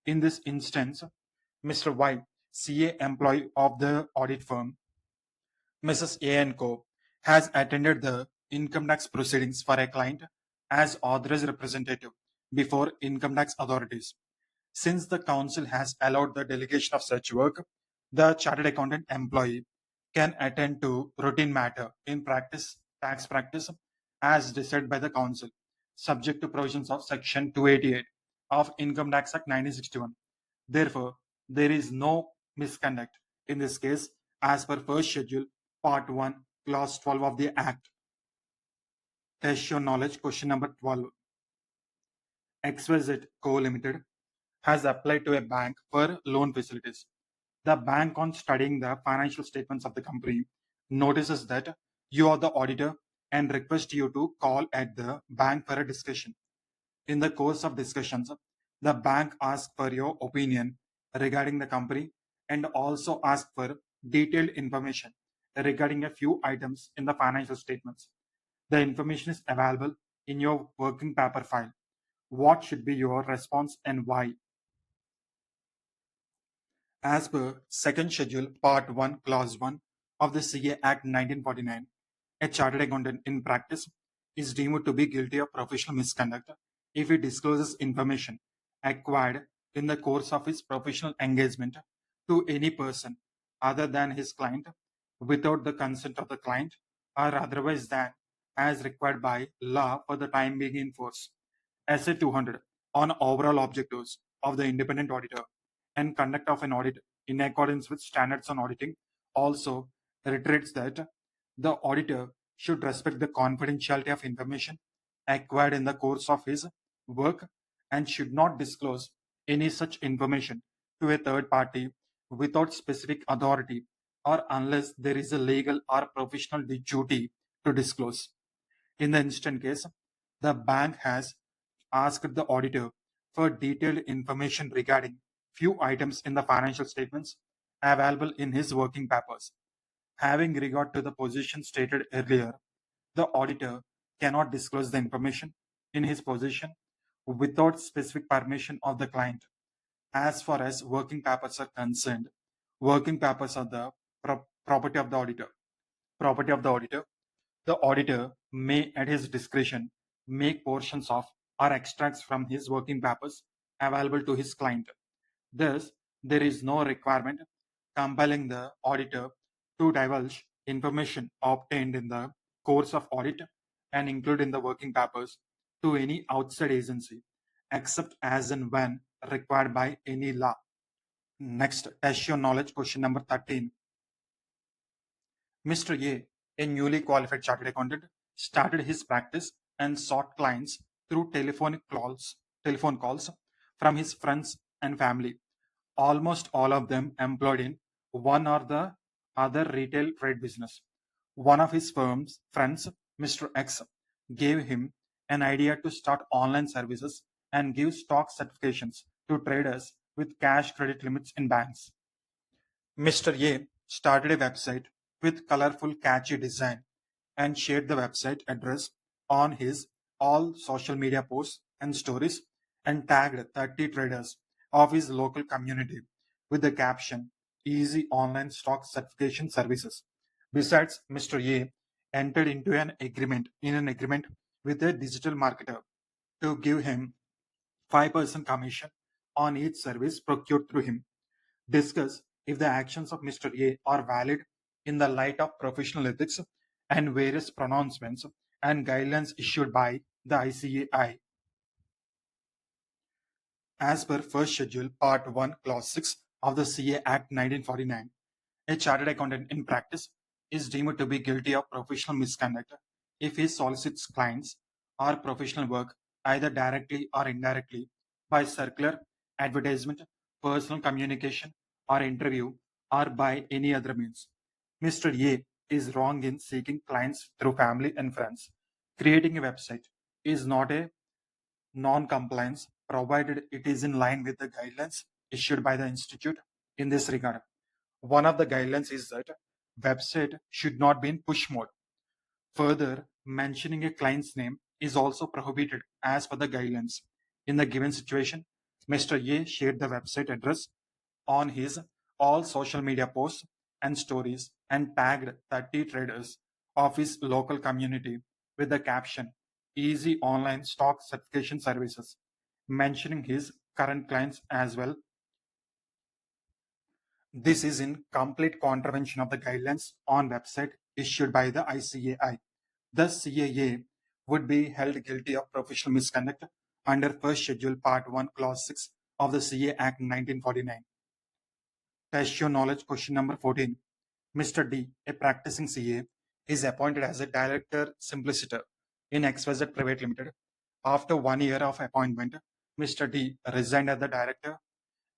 in this instance, Mr. Y, CA employee of the audit firm, Mrs. A and Co., has attended the income tax proceedings for a client as authorized representative before income tax authorities. Since the council has allowed the delegation of such work, the chartered accountant employee can attend to routine matter in practice, tax practice, as decided by the council, subject to provisions of Section 288 of Income Tax Act 1961. Therefore, there is no misconduct in this case as per first schedule, part 1, clause 12 of the Act. Test your knowledge, question number 12. XYZ Co. Limited has applied to a bank for loan facilities. The bank, on studying the financial statements of the company, notices that you are the auditor and requests you to call at the bank for a discussion. In the course of discussions, the bank asks for your opinion regarding the company and also asks for detailed information regarding a few items in the financial statements. The information is available in your working paper file. What should be your response and why? As per second schedule, part 1, clause 1 of the CA Act 1949, a chartered accountant in practice is deemed to be guilty of professional misconduct if he discloses information acquired in the course of his professional engagement to any person other than his client without the consent of the client or otherwise than as required by law for the time being in force. Essay 200 on overall objectives of the independent auditor and conduct of an audit in accordance with standards on auditing also reiterates that the auditor should respect the confidentiality of information acquired in the course of his work and should not disclose any such information to a third party without specific authority or unless there is a legal or professional duty to disclose. In the instant case, the bank has asked the auditor for detailed information regarding few items in the financial statements available in his working papers. Having regard to the position stated earlier, the auditor cannot disclose the information in his possession without specific permission of the client. As far as working papers are concerned, working papers are the property of the auditor. Property of the auditor. The auditor may, at his discretion, make portions of or extracts from his working papers available to his client. Thus, there is no requirement compelling the auditor to divulge information obtained in the course of audit and include in the working papers to any outside agency, except as and when required by any law. Next, test your knowledge question number 13. Mr. A newly qualified chartered accountant, started his practice and sought clients through telephone calls from his friends and family, almost all of them employed in one or the other retail trade business. One of his firm's friends, Mr. X, gave him an idea to start online services and give stock certifications to traders with cash credit limits in banks. Mr. A started a website with colorful, catchy design and shared the website address on his all social media posts and stories and tagged 30 traders of his local community with the caption Easy Online Stock Certification Services. Besides, Mr. A entered into an agreement with a digital marketer to give him 5% commission on each service procured through him. Discuss if the actions of Mr. A are valid in the light of professional ethics and various pronouncements and guidelines issued by the ICAI. As per first schedule, part 1, clause 6 of the CA Act 1949, a chartered accountant in practice is deemed to be guilty of professional misconduct if he solicits clients or professional work either directly or indirectly by circular, advertisement, personal communication, or interview, or by any other means. Mr. A is wrong in seeking clients through family and friends. Creating a website is not a non-compliance provided it is in line with the guidelines issued by the institute in this regard. One of the guidelines is that website should not be in push mode. Further, mentioning a client's name is also prohibited as per the guidelines. In the given situation, Mr. A shared the website address on his all social media posts and stories and tagged 30 traders of his local community with the caption Easy Online Stock Certification Services, mentioning his current clients as well. This is in complete contravention of the guidelines on website issued by the ICAI. Thus, CAA would be held guilty of professional misconduct under First Schedule Part 1, Clause 6 of the CA Act 1949. Test your knowledge question number 14. Mr. D, a practicing CA, is appointed as a director solicitor in XYZ Private Limited. After 1 year of appointment, Mr. D resigned as the director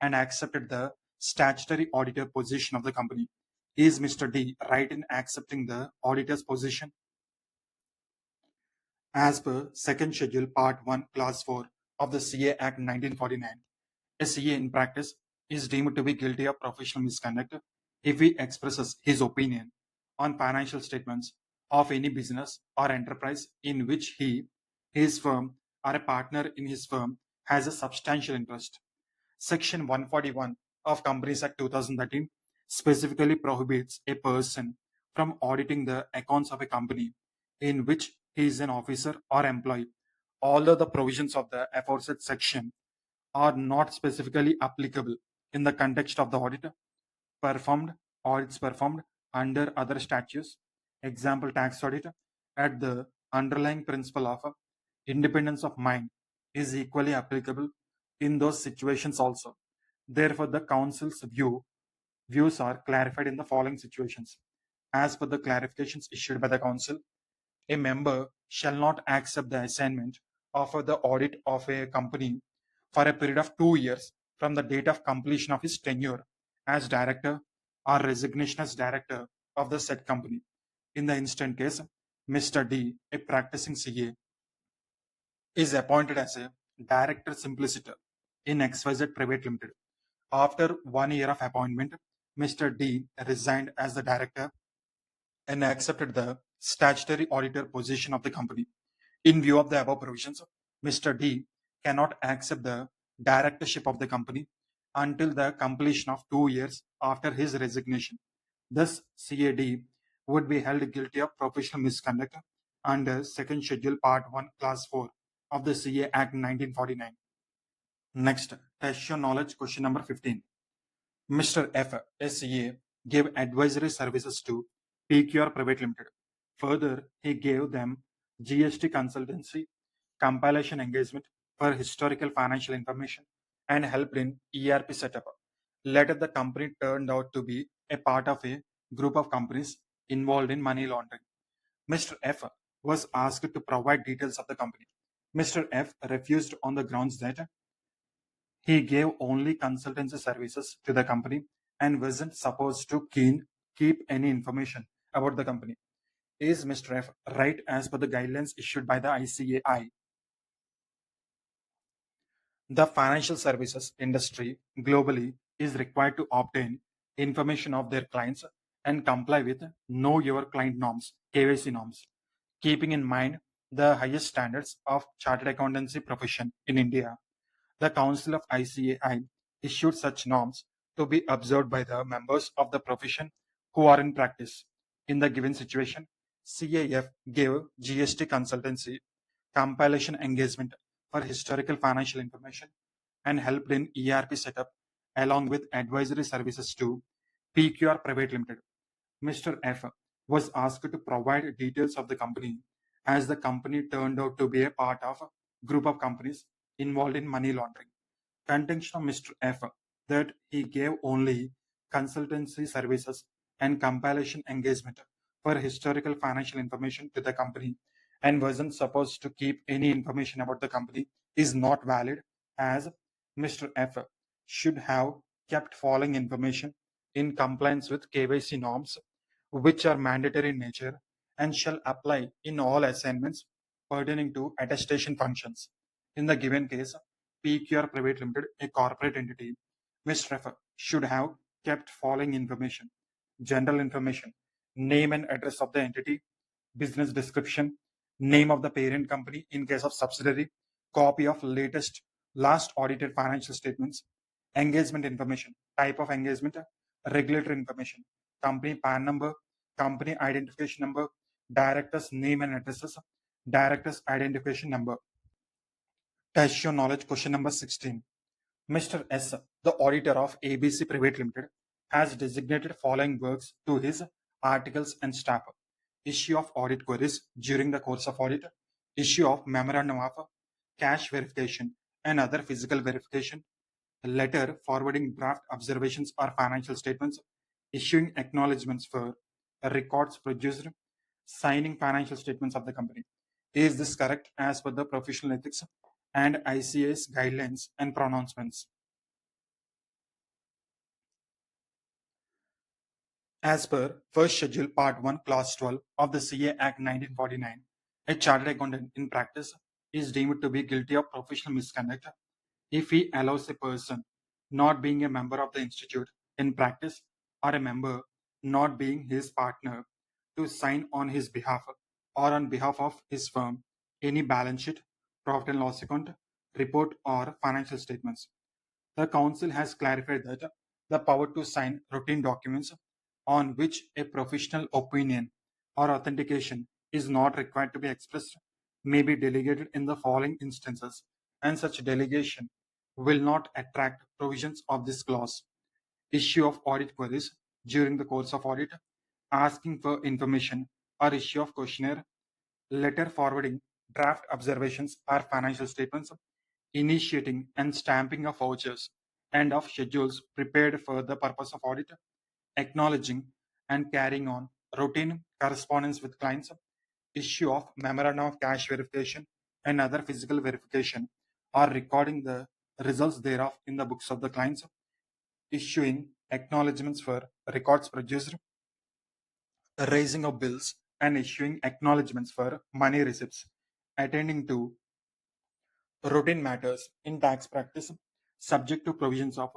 and accepted the statutory auditor position of the company. Is Mr. D right in accepting the auditor's position? As per Second Schedule Part 1, Clause 4 of the CA Act 1949, a CA in practice is deemed to be guilty of professional misconduct if he expresses his opinion on financial statements of any business or enterprise in which he, his firm, or a partner in his firm has a substantial interest. Section 141 of Companies Act 2013 specifically prohibits a person from auditing the accounts of a company in which he is an officer or employee. Although the provisions of the aforesaid section are not specifically applicable in the context of the audits performed under other statutes, example tax audit, at the underlying principle of independence of mind is equally applicable in those situations also. Therefore, the council's views are clarified in the following situations. As per the clarifications issued by the council, a member shall not accept the assignment of the audit of a company for a period of 2 years from the date of completion of his tenure as director or resignation as director of the said company. In the instant case, Mr. D, a practicing CA, is appointed as a director simpliciter in XYZ Private Limited. After 1 year of appointment, Mr. D resigned as the director and accepted the statutory auditor position of the company. In view of the above provisions, Mr. D cannot accept the directorship of the company until the completion of 2 years after his resignation. Thus, CAD would be held guilty of professional misconduct under Second Schedule Part 1, Class 4 of the CA Act 1949. Next, test your knowledge question number 15. Mr. F, a CA, gave advisory services to PQR Private Limited. Further, he gave them GST consultancy, compilation engagement for historical financial information, and helped in ERP setup. Later, the company turned out to be a part of a group of companies involved in money laundering. Mr. F was asked to provide details of the company. Mr. F refused on the grounds that he gave only consultancy services to the company and wasn't supposed to keep any information about the company. Is Mr. F right as per the guidelines issued by the ICAI? The financial services industry globally is required to obtain information of their clients and comply with Know Your Client norms, KYC norms, keeping in mind the highest standards of chartered accountancy profession in India. The Council of ICAI issued such norms to be observed by the members of the profession who are in practice. In the given situation, CAF gave GST consultancy, compilation engagement for historical financial information, and helped in ERP setup along with advisory services to PQR Private Limited. Mr. F was asked to provide details of the company as the company turned out to be a part of a group of companies involved in money laundering. Contention of Mr. F that he gave only consultancy services and compilation engagement for historical financial information to the company and wasn't supposed to keep any information about the company is not valid, as Mr. F should have kept following information in compliance with KYC norms, which are mandatory in nature and shall apply in all assignments pertaining to attestation functions. In the given case, PQR Private Limited, a corporate entity, Mr. F should have kept following information: general information, name and address of the entity, business description, name of the parent company in case of subsidiary, copy of last audited financial statements, engagement information, type of engagement, regulatory information, company PAN number, company identification number, director's name and addresses, director's identification number. Test your knowledge question number 16. Mr. S, the auditor of ABC Private Limited, has designated following works to his articles and staff: issue of audit queries during the course of audit, issue of memorandum of cash verification and other physical verification, letter forwarding draft observations or financial statements, issuing acknowledgements for records produced, signing financial statements of the company. Is this correct as per the professional ethics and ICA's guidelines and pronouncements? As per First Schedule Part 1, Clause 12 of the CA Act 1949, a chartered accountant in practice is deemed to be guilty of professional misconduct if he allows a person not being a member of the institute in practice or a member not being his partner to sign on his behalf or on behalf of his firm any balance sheet, profit and loss account, report, or financial statements. The Council has clarified that the power to sign routine documents on which a professional opinion or authentication is not required to be expressed may be delegated in the following instances, and such delegation will not attract provisions of this clause: issue of audit queries during the course of audit, asking for information or issue of questionnaire, letter forwarding draft observations or financial statements, initiating and stamping of vouchers and of schedules prepared for the purpose of audit, acknowledging and carrying on routine correspondence with clients, issue of memorandum of cash verification and other physical verification, or recording the results thereof in the books of the clients, issuing acknowledgements for records produced, raising of bills, and issuing acknowledgements for money receipts, attending to routine matters in tax practice subject to provisions of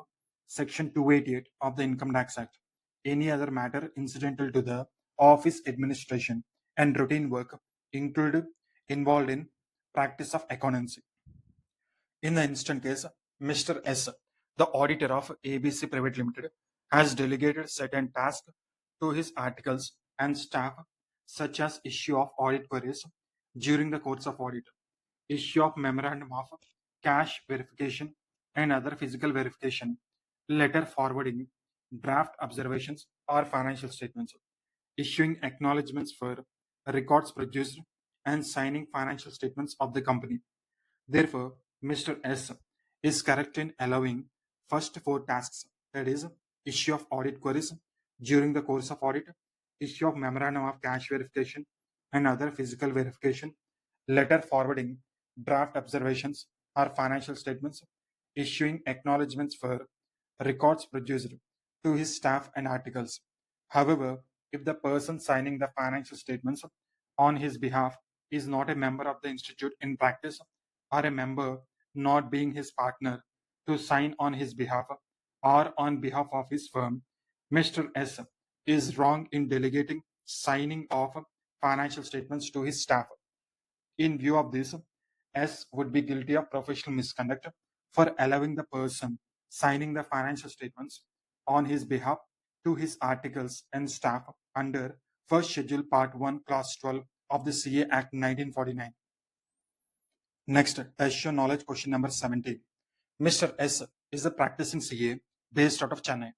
Section 288 of the Income Tax Act. Any other matter incidental to the office administration and routine work included involved in practice of accountancy. In the instant case, Mr. S, the auditor of ABC Private Limited, has delegated certain tasks to his articles and staff, such as issue of audit queries during the course of audit, issue of memorandum of cash verification and other physical verification, letter forwarding, draft observations or financial statements, issuing acknowledgements for records produced, and signing financial statements of the company. Therefore, Mr. S is correct in allowing first four tasks, that is, issue of audit queries during the course of audit, issue of memorandum of cash verification and other physical verification, letter forwarding, draft observations or financial statements, issuing acknowledgements for records produced to his staff and articles. However, if the person signing the financial statements on his behalf is not a member of the institute in practice, or a member not being his partner to sign on his behalf or on behalf of his firm, Mr. S is wrong in delegating signing of financial statements to his staff. In view of this, S would be guilty of professional misconduct for allowing the person signing the financial statements on his behalf to his articles and staff under First Schedule Part 1, Clause 12 of the CA Act 1949. Next, test your knowledge question number 17. Mr. S is a practicing CA based out of Chennai.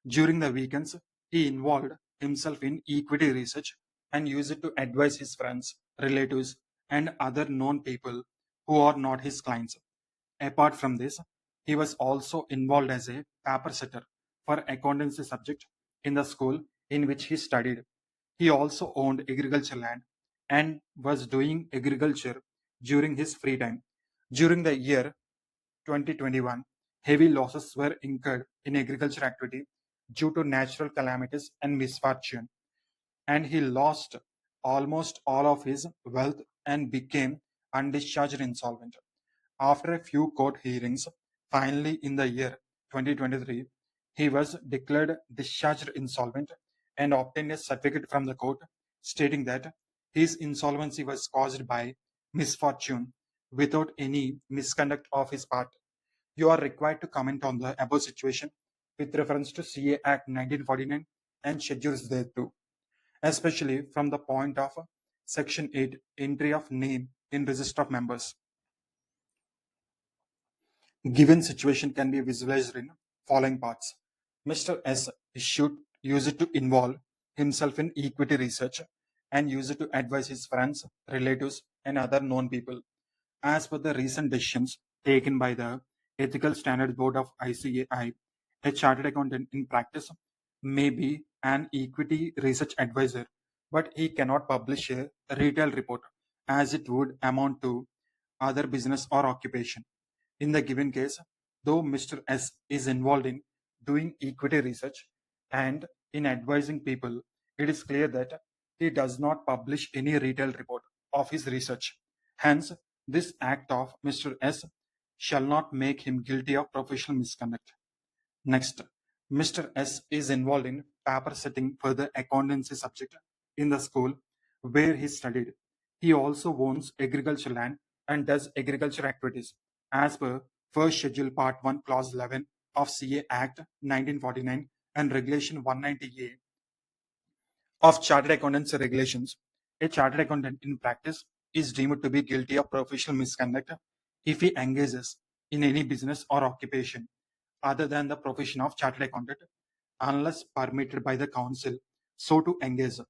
During the weekends, he involved himself in equity research and used it to advise his friends, relatives, and other known people who are not his clients. Apart from this, he was also involved as a paper setter for accountancy subject in the school in which he studied. He also owned agriculture land and was doing agriculture during his free time. During the year 2021, heavy losses were incurred in agriculture activity due to natural calamities and misfortune, and he lost almost all of his wealth and became undischarged insolvent. After a few court hearings, finally in the year 2023, he was declared discharged insolvent and obtained a certificate from the court stating that his insolvency was caused by misfortune without any misconduct of his part. You are required to comment on the above situation with reference to CA Act 1949 and schedules thereto, especially from the point of Section 8, entry of name in register of members. Given situation can be visualized in following parts. Mr. S should use it to involve himself in equity research and use it to advise his friends, relatives, and other known people. As per the recent decisions taken by the Ethical Standards Board of ICAI, a chartered accountant in practice may be an equity research advisor, but he cannot publish a retail report as it would amount to other business or occupation. In the given case, though Mr. S is involved in doing equity research and in advising people, it is clear that he does not publish any retail report of his research. Hence, this act of Mr. S shall not make him guilty of professional misconduct. Next, Mr. S is involved in paper setting for the accountancy subject in the school where he studied. He also owns agriculture land and does agriculture activities as per First Schedule Part 1 Clause 11 of CA Act 1949 and Regulation 190A of Chartered Accountancy Regulations. A chartered accountant in practice is deemed to be guilty of professional misconduct if he engages in any business or occupation other than the profession of chartered accountant, unless permitted by the council so to engage.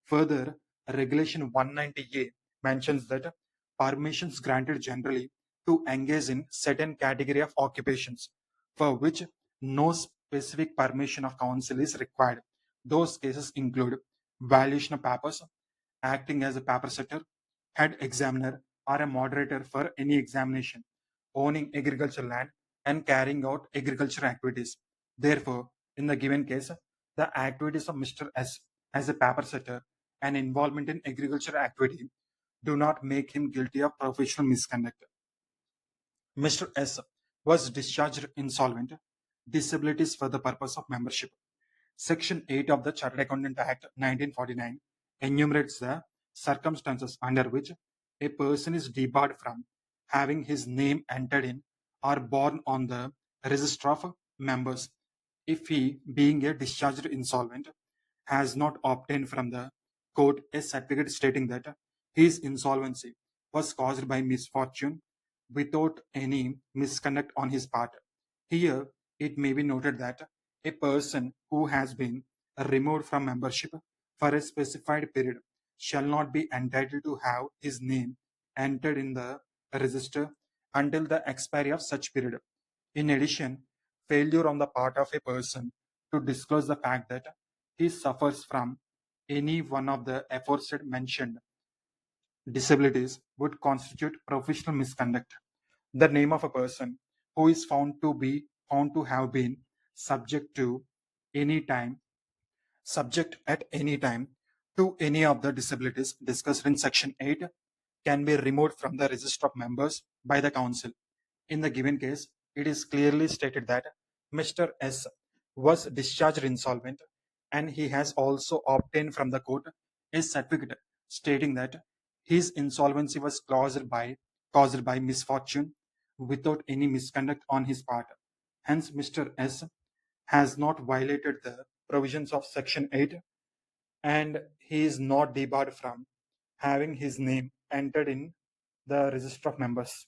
Further, Regulation 190A mentions that permissions granted generally to engage in certain category of occupations for which no specific permission of council is required. Those cases include violation of papers, acting as a paper setter, head examiner, or a moderator for any examination, owning agricultural land, and carrying out agricultural activities. Therefore, in the given case, the activities of Mr. S as a paper setter and involvement in agricultural activity do not make him guilty of professional misconduct. Mr. S was discharged insolvent, disabilities for the purpose of membership. Section 8 of the Chartered Accountant Act 1949 enumerates the circumstances under which a person is debarred from having his name entered in or borne on the register of members if he, being a discharged insolvent, has not obtained from the court a certificate stating that his insolvency was caused by misfortune without any misconduct on his part. Here, it may be noted that a person who has been removed from membership for a specified period shall not be entitled to have his name entered in the register until the expiry of such period. In addition, failure on the part of a person to disclose the fact that he suffers from any one of the aforesaid mentioned disabilities would constitute professional misconduct. The name of a person who is found to have been subject to any time subject at any time to any of the disabilities discussed in section 8 can be removed from the register of members by the council. In the given case, it is clearly stated that Mr. S was discharged insolvent and he has also obtained from the court a certificate stating that his insolvency was caused by misfortune without any misconduct on his part. Hence, Mr. S has not violated the provisions of Section 8 and he is not debarred from having his name entered in the register of members.